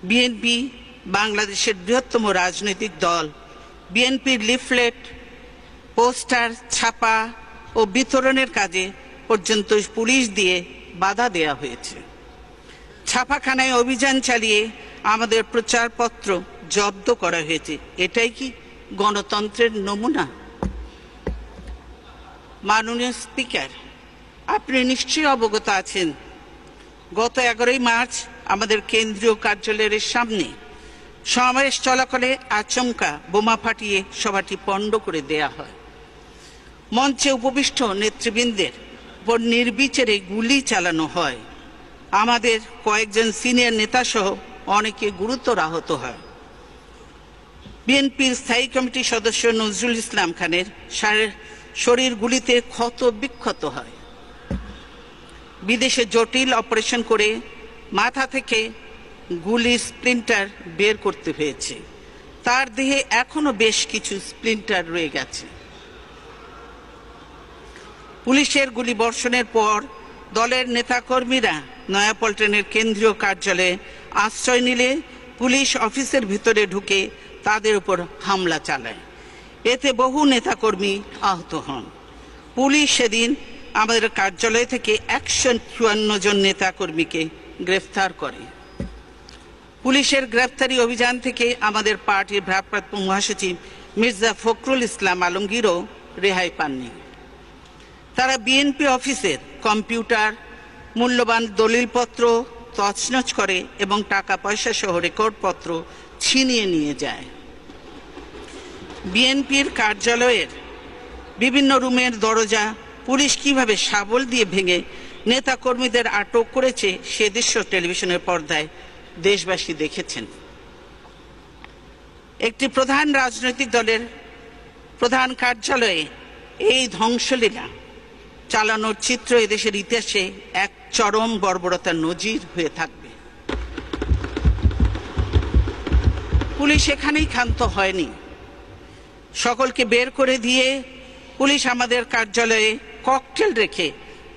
বিএনপি বাংলাদেশের বৃহত্তম রাজনৈতিক দল। বিএনপির লিফলেট, পোস্টার ছাপা ও বিতরণের কাজে পর্যন্ত পুলিশ দিয়ে বাধা দেয়া হয়েছে। ছাপাখানায় অভিযান চালিয়ে আমাদের প্রচারপত্র জব্দ করা হয়েছে। এটাই কি গণতন্ত্রের নমুনা? মাননীয় স্পিকার, আপনি নিশ্চয়ই অবগত আছেন, গত 11 মার্চ আমাদের কেন্দ্রীয় কার্যালয়ের সামনে সমাবেশ চলাকালে আচমকা বোমা ফাটিয়ে সভাটি পণ্ড করে দেয়া হয়। মঞ্চে উপবিষ্ট নেতৃবৃন্দের উপর নির্বিচারে গুলি চালানো হয়। আমাদের কয়েকজন সিনিয়র নেতা সহ অনেকে গুরুতর আহত হয়। বিএনপির স্থায়ী কমিটির সদস্য নজরুল ইসলাম খানের শরীর গুলিতে ক্ষত বিক্ষত হয়। বিদেশে জটিল অপারেশন করে মাথা থেকে গুলির স্প্লিন্টার বের করতে হয়েছে। তার দেহে এখনো বেশ কিছু স্প্লিন্টার রয়ে গেছে। পুলিশের গুলি বর্ষণের পর দলের নেতাকর্মীরা নয়াপল্টনের কেন্দ্রীয় কার্যালয়ে আশ্রয় নিলে পুলিশ অফিসের ভিতরে ঢুকে তাদের উপর হামলা চালায়। এতে বহু নেতাকর্মী আহত হন। পুলিশ সেদিন আমাদের কার্যালয় থেকে 154 জন নেতাকর্মীকে গ্রেফতার করে। পুলিশের গ্রেফতারি অভিযান থেকে আমাদের পার্টির ভারপ্রাপ্ত মহাসচিব মির্জা ফখরুল ইসলাম আলমগীরও রেহাই পাননি। তারা বিএনপি অফিসের কম্পিউটার, মূল্যবান দলিলপত্র তছনছ করে এবং টাকা পয়সা সহ রেকর্ডপত্র ছিনিয়ে নিয়ে যায়। বিএনপির কার্যালয়ের বিভিন্ন রুমের দরজা পুলিশ কিভাবে শাবল দিয়ে ভেঙে নেতাকর্মীদের আটক করেছে সে দৃশ্য টেলিভিশনের পর্দায় দেশবাসী দেখেছেন। একটি প্রধান রাজনৈতিক দলের প্রধান কার্যালয়ে এই ধ্বংসলীলা চালানোর চিত্র এদেশের ইতিহাসে এক চরম বর্বরতার নজির হয়ে থাকবে। পুলিশ এখানেই ক্ষান্ত হয়নি। সকলকে বের করে দিয়ে পুলিশ আমাদের কার্যালয়ে ককটেল রেখে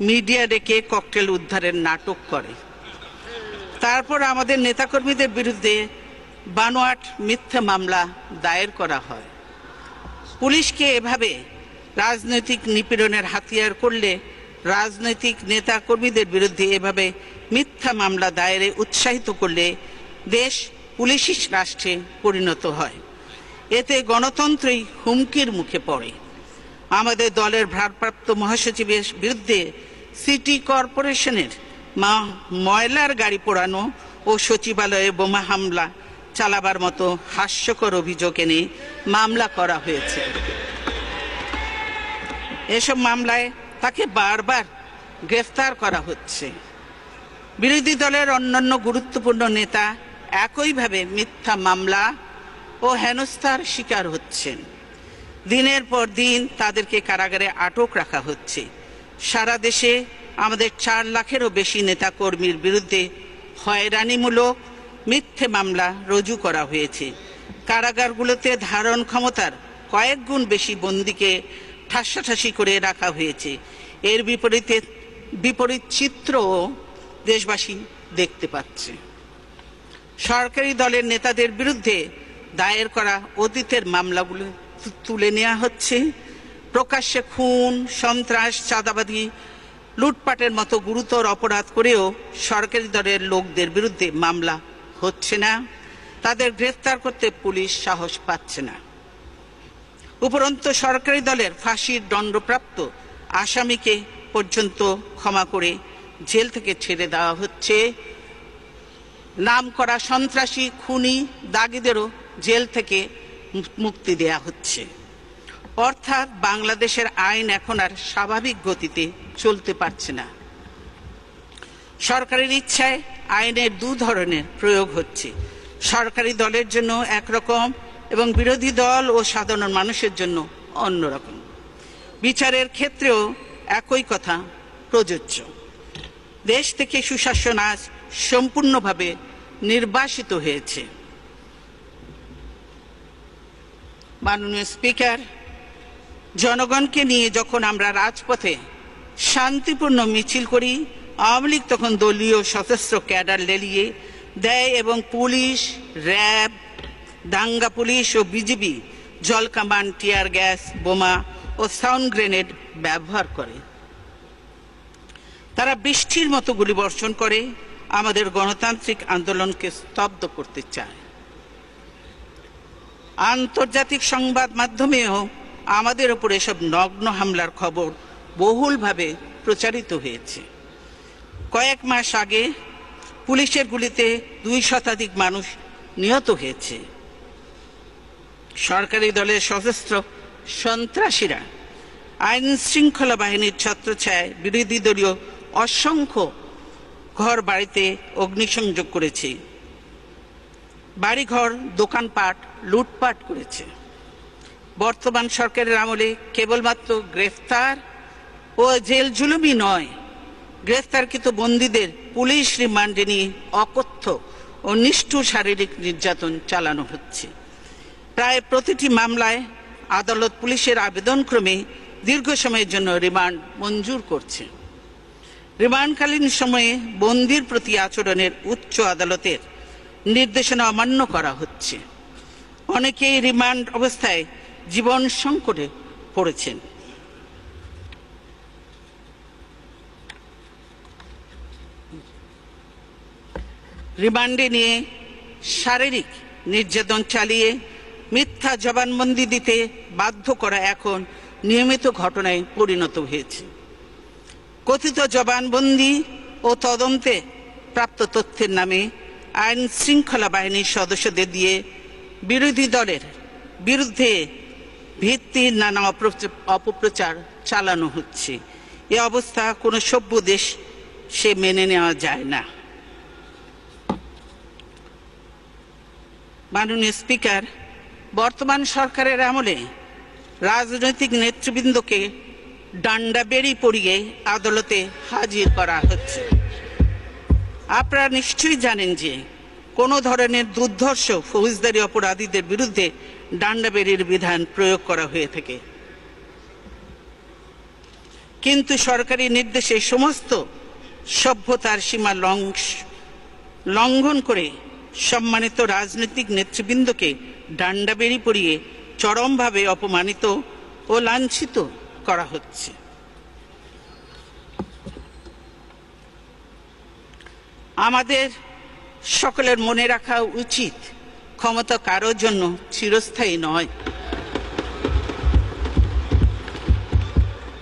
মিডিয়া ডেকে ককটেল উদ্ধারের নাটক করে। তারপর আমাদের নেতাকর্মীদের বিরুদ্ধে বানোয়াট মিথ্যা মামলা দায়ের করা হয়। পুলিশকে এভাবে রাজনৈতিক নিপীড়নের হাতিয়ার করলে রাজনৈতিক নেতাকর্মীদের বিরুদ্ধে এভাবে মিথ্যা মামলা দায়েরে উৎসাহিত করলে দেশ পুলিশি রাষ্ট্রে পরিণত হয়। এতে গণতন্ত্রই হুমকির মুখে পড়ে। আমাদের দলের ভারপ্রাপ্ত মহাসচিবের বিরুদ্ধে সিটি কর্পোরেশনের ময়লার গাড়ি পোড়ানো ও সচিবালয়ে বোমা হামলা চালাবার মতো হাস্যকর অভিযোগ এনে মামলা করা হয়েছে। এসব মামলায় তাকে বারবার গ্রেফতার করা হচ্ছে। বিরোধী দলের অন্যান্য গুরুত্বপূর্ণ নেতা একইভাবে মিথ্যা মামলা ও হেনস্থার শিকার হচ্ছেন। দিনের পর দিন তাদেরকে কারাগারে আটক রাখা হচ্ছে। সারা দেশে আমাদের 4 লাখেরও বেশি নেতাকর্মীর বিরুদ্ধে হয়রানিমূলক মিথ্যে মামলা রুজু করা হয়েছে। কারাগারগুলোতে ধারণ ক্ষমতার কয়েক গুণ বেশি বন্দীকে ঠাসাঠাসি করে রাখা হয়েছে। এর বিপরীত চিত্রও দেশবাসী দেখতে পাচ্ছে। সরকারি দলের নেতাদের বিরুদ্ধে দায়ের করা অতীতের মামলাগুলো তুলে নেওয়া হচ্ছে। প্রকাশ্যে খুন, সন্ত্রাস, চাঁদাবাজি, লুটপাটের মতো গুরুতর অপরাধ করেও সরকারি দলের লোকদের বিরুদ্ধে মামলা হচ্ছে না, তাদের গ্রেফতার করতে পুলিশ সাহস পাচ্ছে না। উপরন্তু সরকারি দলের ফাঁসির দণ্ডপ্রাপ্ত আসামিকে পর্যন্ত ক্ষমা করে জেল থেকে ছেড়ে দেওয়া হচ্ছে। নামকরা সন্ত্রাসী, খুনি, দাগীদেরও জেল থেকে মুক্তি দেয়া হচ্ছে। অর্থাৎ বাংলাদেশের আইন এখন আর স্বাভাবিক গতিতে চলতে পারছে না। সরকারের ইচ্ছায় আইনের দু ধরনের প্রয়োগ হচ্ছে, সরকারি দলের জন্য একরকম এবং বিরোধী দল ও সাধারণ মানুষের জন্য অন্যরকম। বিচারের ক্ষেত্রেও একই কথা প্রযোজ্য। দেশ থেকে সুশাসন আজ সম্পূর্ণভাবে নির্বাসিত হয়েছে। মাননীয় স্পিকার, জনগণকে নিয়ে যখন আমরা রাজপথে শান্তিপূর্ণ মিছিল করি, আওয়ামী লীগ তখন দলীয় সশস্ত্র ক্যাডার লেলিয়ে দেয় এবং পুলিশ, র্যাব, দাঙ্গা পুলিশ ও বিজিবি জলকামান, টিয়ার গ্যাস, বোমা ও সাউন্ড গ্রেনেড ব্যবহার করে। তারা বৃষ্টির মতো গুলিবর্ষণ করে আমাদের গণতান্ত্রিক আন্দোলনকে স্তব্ধ করতে চায়। আন্তর্জাতিক সংবাদ মাধ্যমেও আমাদের উপর এসব নগ্ন হামলার খবর বহুলভাবে প্রচারিত হয়েছে। কয়েক মাস আগে পুলিশের গুলিতে 2 শতাধিক মানুষ নিহত হয়েছে। সরকারি দলের সশস্ত্র সন্ত্রাসীরা আইন শৃঙ্খলা বাহিনীর ছত্রছায়ায় বিরোধী দলীয় অসংখ্য ঘর বাড়িতে অগ্নিসংযোগ করেছে, বাড়িঘর, দোকানপাট লুটপাট করেছে। বর্তমান সরকারের আমলে কেবলমাত্র গ্রেফতার ও জেল জুলুমই নয়, গ্রেফতারকৃত বন্দীদের পুলিশ রিমান্ডে নিয়ে অকথ্য ও নিষ্ঠুর শারীরিক নির্যাতন চালানো হচ্ছে। প্রায় প্রতিটি মামলায় আদালত পুলিশের আবেদনক্রমে দীর্ঘ সময়ের জন্য রিমান্ড মঞ্জুর করছে। রিমান্ডকালীন সময়ে বন্দীর প্রতি আচরণের উচ্চ আদালতের নির্দেশনা অমান্য করা হচ্ছে। অনেকেই রিমান্ড অবস্থায় জীবন সংকটে পড়েছেন। রিমান্ডে নিয়ে শারীরিক নির্যাতন চালিয়ে মিথ্যা জবানবন্দি দিতে বাধ্য করা এখন নিয়মিত ঘটনায় পরিণত হয়েছে। কথিত জবানবন্দি ও তদন্তে প্রাপ্ত তথ্যের নামে আইন শৃঙ্খলা বাহিনীর সদস্যদের দিয়ে বিরোধী দলের বিরুদ্ধে ভিত্তির নানা অপপ্রচার চালানো হচ্ছে। এ অবস্থা কোনো সভ্য দেশ সে মেনে নেওয়া যায় না। মাননীয় স্পিকার, বর্তমান সরকারের আমলে রাজনৈতিক নেতৃবৃন্দকে ডান্ডা বেড়ি পরিয়ে আদালতে হাজির করা হচ্ছে। আপনারা নিশ্চয়ই জানেন যে কোনো ধরনের দুর্ধর্ষ ফৌজদারি অপরাধীদের বিরুদ্ধে ডান্ডা বেড়ির বিধান প্রয়োগ করা হয়ে থাকে, কিন্তু সরকারি নির্দেশে সমস্ত সভ্যতার সীমা লঙ্ঘন করে সম্মানিত রাজনৈতিক নেতৃবৃন্দকে ডান্ডা বেড়ি পরিয়ে চরমভাবে অপমানিত ও লাঞ্ছিত করা হচ্ছে। আমাদের সকলের মনে রাখা উচিত, ক্ষমতা কারোর জন্য চিরস্থায়ী নয়।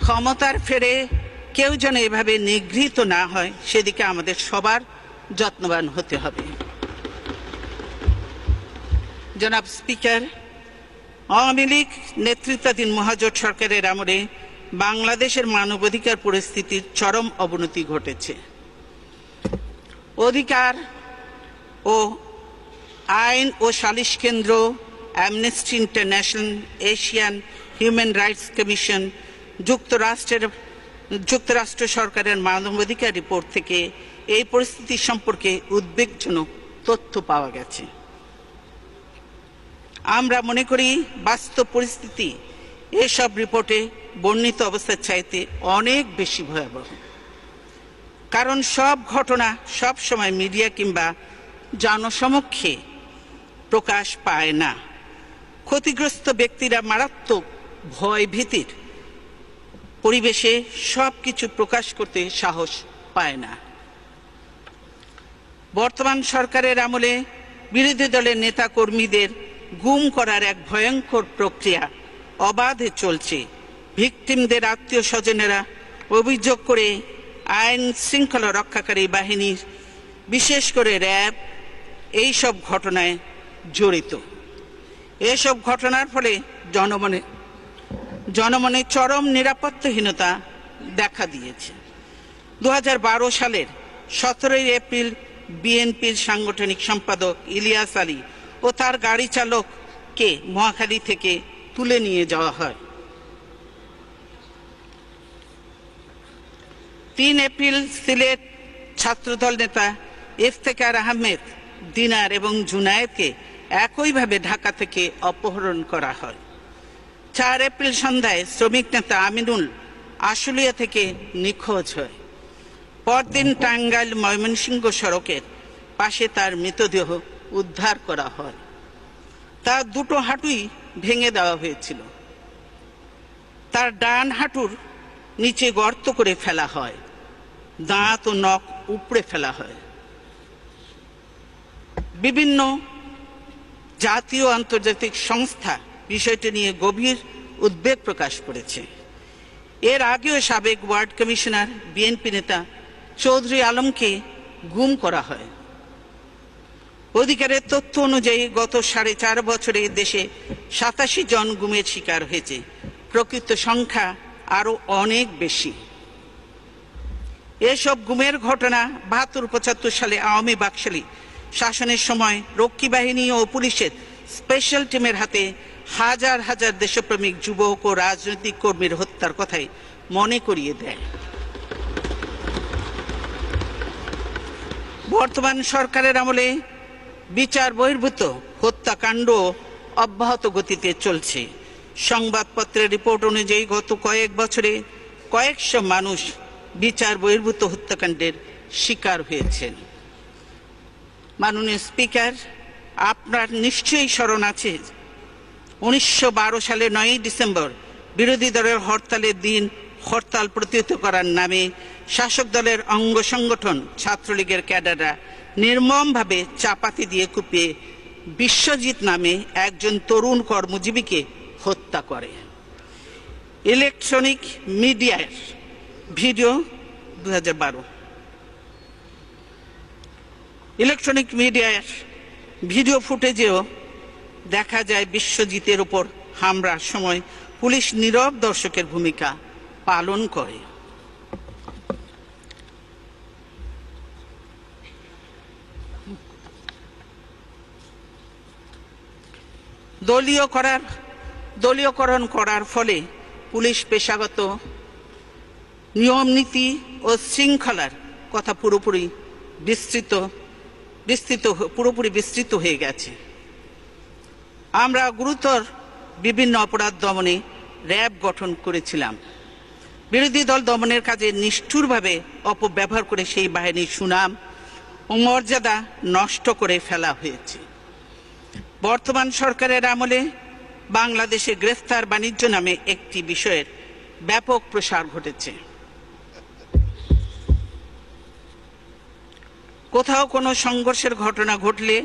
ক্ষমতার ফেরে কেউ যেন এভাবে নিগৃহীত না হয়, সেদিকে আমাদের সবার যত্নবান হতে হবে। জনাব স্পিকার, আওয়ামী লীগ নেতৃত্বাধীন মহাজোট সরকারের আমলে বাংলাদেশের মানবাধিকার পরিস্থিতির চরম অবনতি ঘটেছে। অধিকার ও আইন ও সালিশ কেন্দ্র, amnesty international, Asian human rights commission, যুক্তরাষ্ট্র সরকারের মানবাধিকার রিপোর্ট থেকে এই পরিস্থিতি সম্পর্কে উদ্বেগজনক তথ্য পাওয়া গেছে। আমরা মনে করি বাস্তব পরিস্থিতি এসব রিপোর্টে বর্ণিত অবস্থার চাইতে অনেক বেশি ভয়াবহ। কারণ সব ঘটনা সব সময় মিডিয়া কিংবা জনসমক্ষে প্রকাশ পায় না। ক্ষতিগ্রস্ত ব্যক্তিরা মারাত্মক ভয় ভীতির পরিবেশে সবকিছু প্রকাশ করতে সাহস পায় না। বর্তমান সরকারের আমলে বিরোধী দলের নেতা কর্মীদের গুম করার এক ভয়ঙ্কর প্রক্রিয়া অবাধে চলছে। ভিকটিমদের আত্মীয় স্বজনেরা অভিযোগ করে আইন শৃঙ্খলা রক্ষাকারী বাহিনীর, বিশেষ করে র্যাব, এইসব ঘটনায় জড়িত। এসব ঘটনার ফলে জনমনে চরম নিরাপত্তাহীনতা দেখা দিয়েছে। 2012 সালের 17 এপ্রিল বিএনপির সাংগঠনিক সম্পাদক ইলিয়াস আলী ও তার গাড়ি চালককে মহাখালী থেকে তুলে নিয়ে যাওয়া হয়। 3 এপ্রিল সিলেট ছাত্রদল নেতা ইফতেখার আহমেদ, দিনার এবং জুনায়েদকে একইভাবে ঢাকা থেকে অপহরণ করা হয়। 4 এপ্রিল সন্ধ্যায় শ্রমিক নেতা আমিনুল আশুলিয়া থেকে নিখোঁজ হয়। পরদিন টাঙ্গাইল ময়মনসিংহ সড়কের পাশে তার মৃতদেহ উদ্ধার করা হয়। তার দুটো হাঁটুই ভেঙে দেওয়া হয়েছিল। তার ডান হাঁটুর নিচে গর্ত করে ফেলা হয়, দাঁত ও নখ উপড়ে ফেলা হয়। বিভিন্ন জাতীয় আন্তর্জাতিক সংস্থা বিষয়টি নিয়ে গভীর উদ্বেগ প্রকাশ করেছে। এর আগেও সাবেক ওয়ার্ড কমিশনার বিএনপি নেতা চৌধুরী আলমকে গুম করা হয়। অধিকারের তথ্য অনুযায়ী গত 4.5 বছরে দেশে 87 জন গুমের শিকার হয়েছে। প্রকৃত সংখ্যা আরো অনেক বেশি। এসব গুমের ঘটনা 72-75 সালে আওয়ামী বাকশালী শাসনের সময় রক্ষী বাহিনী ও পুলিশের স্পেশাল টিমের হাতে হাজার হাজার দেশপ্রেমিক যুবক ও রাজনৈতিক কর্মীর হত্যার কথাই মনে করিয়ে দেয়। বর্তমান সরকারের আমলে বিচার বহির্ভূত হত্যাকাণ্ড অব্যাহত গতিতে চলছে। সংবাদপত্রের রিপোর্ট অনুযায়ী গত কয়েক বছরে কয়েকশো মানুষ বিচার বহির্ভূত হত্যাকাণ্ডের শিকার হয়েছেন। মাননীয় স্পিকার, আপনার নিশ্চয়ই স্মরণ আছে 1912 সালে 9 ডিসেম্বর বিরোধী দলের হরতালের দিন হরতাল প্রতিহত করার নামে শাসক দলের অঙ্গ সংগঠন ছাত্রলীগের ক্যাডাররা নির্মমভাবে চাপাতি দিয়ে কুপিয়ে বিশ্বজিৎ নামে একজন তরুণ কর্মজীবীকে হত্যা করে। ইলেকট্রনিক মিডিয়ার ভিডিও 2012 ইলেকট্রনিক মিডিয়ার ভিডিও ফুটেজেও দেখা যায় বিশ্বজিতের উপর হামলার সময় পুলিশ নীরব দর্শকের ভূমিকা পালন করে। দলীয়করণ করার ফলে পুলিশ পেশাগত নিয়ম নীতি ও শৃঙ্খলার কথা পুরোপুরি বিস্তৃত হয়ে গেছে। আমরা গুরুতর বিভিন্ন অপরাধ দমনে র্যাব গঠন করেছিলাম। বিরোধী দল দমনের কাজে নিষ্ঠুরভাবে অপব্যবহার করে সেই বাহিনীর সুনাম ও মর্যাদা নষ্ট করে ফেলা হয়েছে। বর্তমান সরকারের আমলে বাংলাদেশে গ্রেফতার বাণিজ্য নামে একটি বিষয়ের ব্যাপক প্রসার ঘটেছে। কোথাও কোনো সংঘর্ষের ঘটনা ঘটলে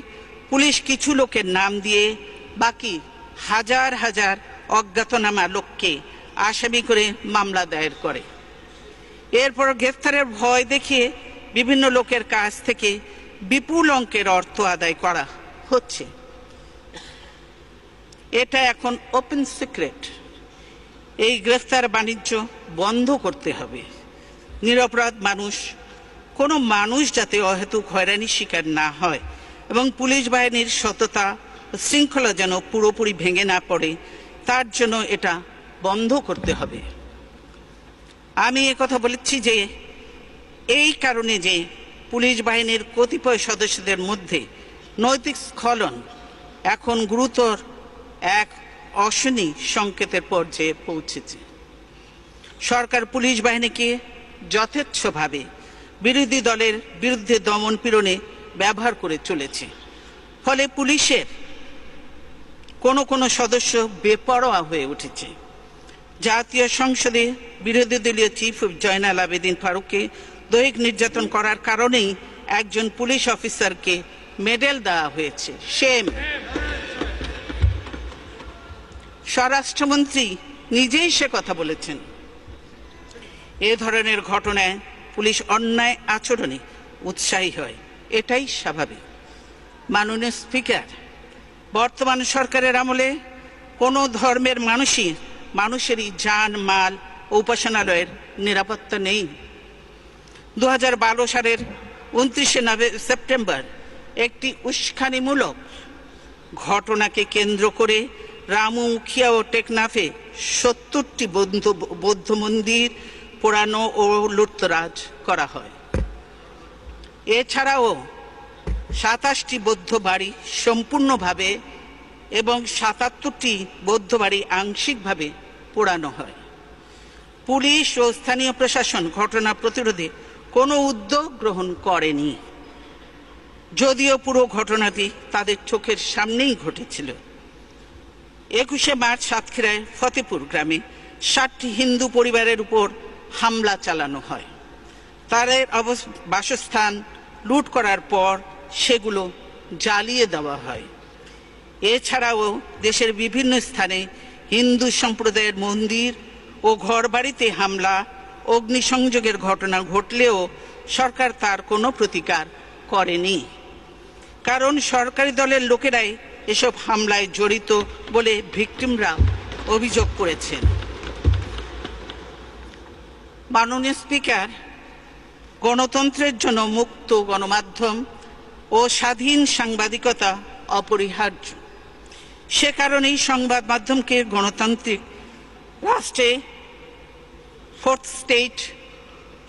পুলিশ কিছু লোকের নাম দিয়ে বাকি হাজার হাজার অজ্ঞাতনামা লোককে আসামি করে মামলা দায়ের করে। এরপর গ্রেফতারের ভয় দেখিয়ে বিভিন্ন লোকের কাছ থেকে বিপুল অঙ্কের অর্থ আদায় করা হচ্ছে। এটা এখন ওপেন সিক্রেট। এই গ্রেফতার বাণিজ্য বন্ধ করতে হবে। নিরপরাধ কোনো মানুষ যাতে অহেতুক হয়রানির শিকার না হয় এবং পুলিশ বাহিনীর সততা ও শৃঙ্খলা যেন পুরোপুরি ভেঙে না পড়ে, তার জন্য এটা বন্ধ করতে হবে। আমি কথা বলেছি যে এই কারণে যে পুলিশ বাহিনীর কতিপয় সদস্যদের মধ্যে নৈতিক স্খলন এখন গুরুতর এক অশনি সংকেতের পর্যায়ে পৌঁছেছে। সরকার পুলিশ বাহিনীকে যথেচ্ছভাবে বিরোধী দলের বিরুদ্ধে দমন পীড়নে ব্যবহার করে চলেছে। ফলে পুলিশের কোনো সদস্য বেপরোয়া হয়ে উঠেছে। জাতীয় সংসদে বিরোধী দলীয় চিফ হুইপ জয়নাল আবেদিন ফারুককে দৈহিক নির্যাতন করার কারণেই একজন পুলিশ অফিসারকে মেডেল দেওয়া হয়েছে। সেম। স্বরাষ্ট্রমন্ত্রী নিজেই সে কথা বলেছেন। এ ধরনের ঘটনায় পুলিশ অন্যায় আচরণে উৎসাহী হয়, এটাই স্বাভাবিক। মাননীয় স্পিকার, বর্তমান সরকারের আমলে কোনো ধর্মের মানুষেরই জান মাল ও উপাসনালয়ের নিরাপত্তা নেই। 2012 সালের 29 সেপ্টেম্বর একটি উস্কানিমূলক ঘটনাকে কেন্দ্র করে রামু মুখিয়া ও টেকনাফে 70টি বৌদ্ধ মন্দির পোড়ানো ও লুটতরাজ করা হয়। এছাড়াও 27টি বৌদ্ধ বাড়ি সম্পূর্ণভাবে এবং 77টি বৌদ্ধ বাড়ি আংশিকভাবে পোড়ানো হয়। পুলিশ ও স্থানীয় প্রশাসন ঘটনা প্রতিরোধে কোনো উদ্যোগ গ্রহণ করেনি, যদিও পুরো ঘটনাটি তাদের চোখের সামনেই ঘটেছিল। 21 মার্চ সাতক্ষীরায় ফতেপুর গ্রামে 60টি হিন্দু পরিবারের উপর হামলা চালানো হয়। তাদের বাসস্থান লুট করার পর সেগুলো জ্বালিয়ে দেওয়া হয়। এছাড়াও দেশের বিভিন্ন স্থানে হিন্দু সম্প্রদায়ের মন্দির ও ঘরবাড়িতে হামলা, অগ্নিসংযোগের ঘটনা ঘটলেও সরকার তার কোনো প্রতিকার করেনি, কারণ সরকারি দলের লোকেরাই এসব হামলায় জড়িত বলে ভিকটিমরা অভিযোগ করেছেন। মাননীয় স্পিকার, গণতন্ত্রের জন্য মুক্ত গণমাধ্যম ও স্বাধীন সাংবাদিকতা অপরিহার্য। সে কারণেই সংবাদ মাধ্যমকে গণতান্ত্রিক রাষ্ট্রে ফোর্থ স্টেট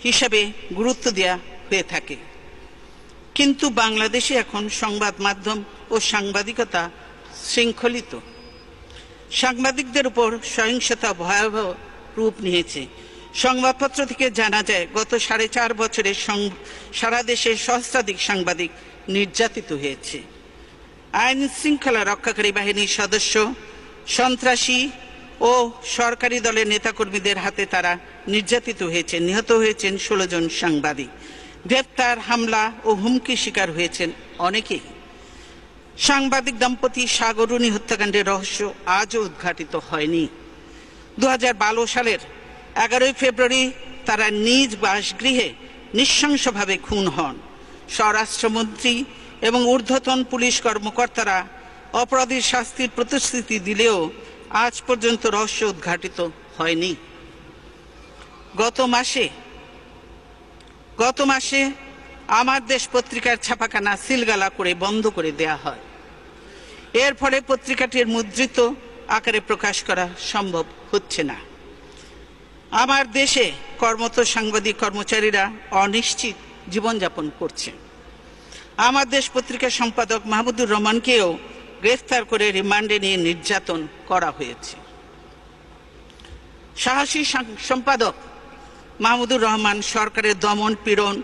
হিসাবে গুরুত্ব দেওয়া হয়ে থাকে। কিন্তু বাংলাদেশে এখন সংবাদ মাধ্যম ও সাংবাদিকতা শৃঙ্খলিত। সাংবাদিকদের উপর সহিংসতা ভয়াবহ রূপ নিয়েছে। সংবাদপত্র থেকে জানা যায়, গত 4.5 বছরে সারা দেশে সহস্রাধিক সাংবাদিক নির্যাতিত হয়েছে। আইন শৃঙ্খলা রক্ষাকারী বাহিনীর সদস্য, সন্ত্রাসী ও সরকারি দলের নেতাকর্মীদের হাতে তারা নির্যাতিত হয়েছেন। নিহত হয়েছেন 16 জন সাংবাদিক। গ্রেপ্তার, হামলা ও হুমকি শিকার হয়েছেন অনেকেই। সাংবাদিক দম্পতি সাগরুণী হত্যাকাণ্ডের রহস্য আজও উদ্ঘাটিত হয়নি। 2012 সালের 11 ফেব্রুয়ারি তারা নিজ বাসগৃহে নৃশংসভাবে খুন হন। স্বরাষ্ট্রমন্ত্রী এবং ঊর্ধ্বতন পুলিশ কর্মকর্তারা অপরাধীর শাস্তির প্রতিশ্রুতি দিলেও আজ পর্যন্ত রহস্য উদ্ঘাটিত হয়নি। গত মাসে আমার দেশ পত্রিকার ছাপাখানা সিলগালা করে বন্ধ করে দেয়া হয়। এর ফলে পত্রিকাটির মুদ্রিত আকারে প্রকাশ করা সম্ভব হচ্ছে না। আমার দেশে কর্মরত সাংবাদিক কর্মচারীরা অনিশ্চিত জীবনযাপন করছে। আমার দেশ পত্রিকার সম্পাদক মাহমুদুর রহমানকেও গ্রেফতার করে রিমান্ডে নিয়ে নির্যাতন করা হয়েছে। সাহসী সম্পাদক মাহমুদুর রহমান সরকারের দমন পীড়ন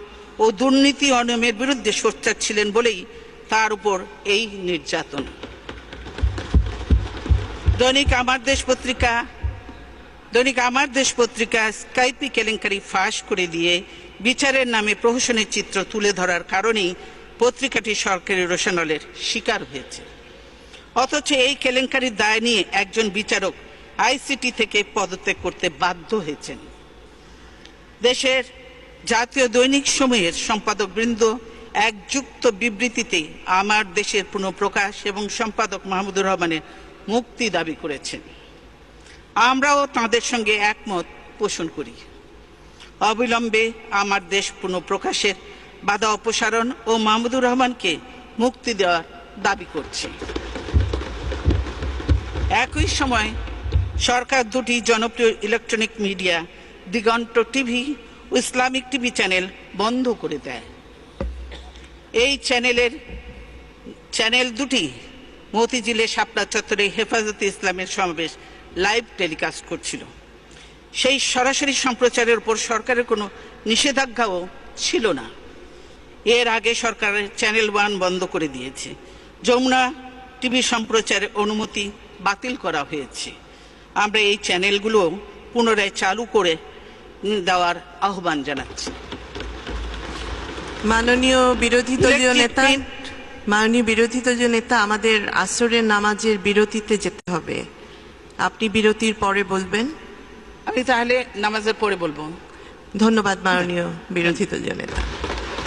ও দুর্নীতি অনিয়মের বিরুদ্ধে সোচ্চার ছিলেন বলেই তার উপর এই নির্যাতন। দৈনিক আমার দেশ পত্রিকা স্কাইপি কেলেঙ্কারি ফাঁস করে দিয়ে বিচারের নামে প্রহসনের চিত্র তুলে ধরার কারণেই পত্রিকাটি সরকারি রোষানলের শিকার হয়েছে। অথচ এই কেলেঙ্কারির দায় নিয়ে একজন বিচারক আইসিটি থেকে পদত্যাগ করতে বাধ্য হয়েছেন। দেশের জাতীয় দৈনিক সময়ের সম্পাদকবৃন্দ এক যুক্ত বিবৃতিতে আমার দেশের পুনঃপ্রকাশ এবং সম্পাদক মাহমুদুর রহমানের মুক্তি দাবি করেছেন। আমরাও তাঁদের সঙ্গে একমত পোষণ করি। অবিলম্বে আমার দেশ পুনঃপ্রকাশের বাধা অপসারণ ও মাহমুদুর রহমানকে মুক্তি দেওয়ার দাবি করছি। একই সময় সরকার দুটি জনপ্রিয় ইলেকট্রনিক মিডিয়া দিগন্ত টিভি ও ইসলামিক টিভি চ্যানেল বন্ধ করে দেয়। এই চ্যানেল দুটি মতিঝিলে শাপলা চত্বরে হেফাজতে ইসলামের সমাবেশ লাইভ টেলিকাস্ট করছিল। সেই সরাসরি সম্প্রচারের উপর সরকারের কোনো নিষেধাজ্ঞাও ছিল না। এর আগে সরকারের চ্যানেল 1 বন্ধ করে দিয়েছে। যমুনা টিভি সম্প্রচারের অনুমতি বাতিল করা হয়েছে। আমরা এই চ্যানেলগুলো পুনরায় চালু করে দেওয়ার আহ্বান জানাচ্ছি। মাননীয় বিরোধী দলীয় Electric নেতা, print, মাননীয় বিরোধী দলীয় নেতা, আমাদের আসরের নামাজের বিরতিতে যেতে হবে। আপনি বিরতির পরে বলবেন। আমি তাহলে নামাজের পরে বলবো। ধন্যবাদ মাননীয় বিরোধী দলীয় নেতা।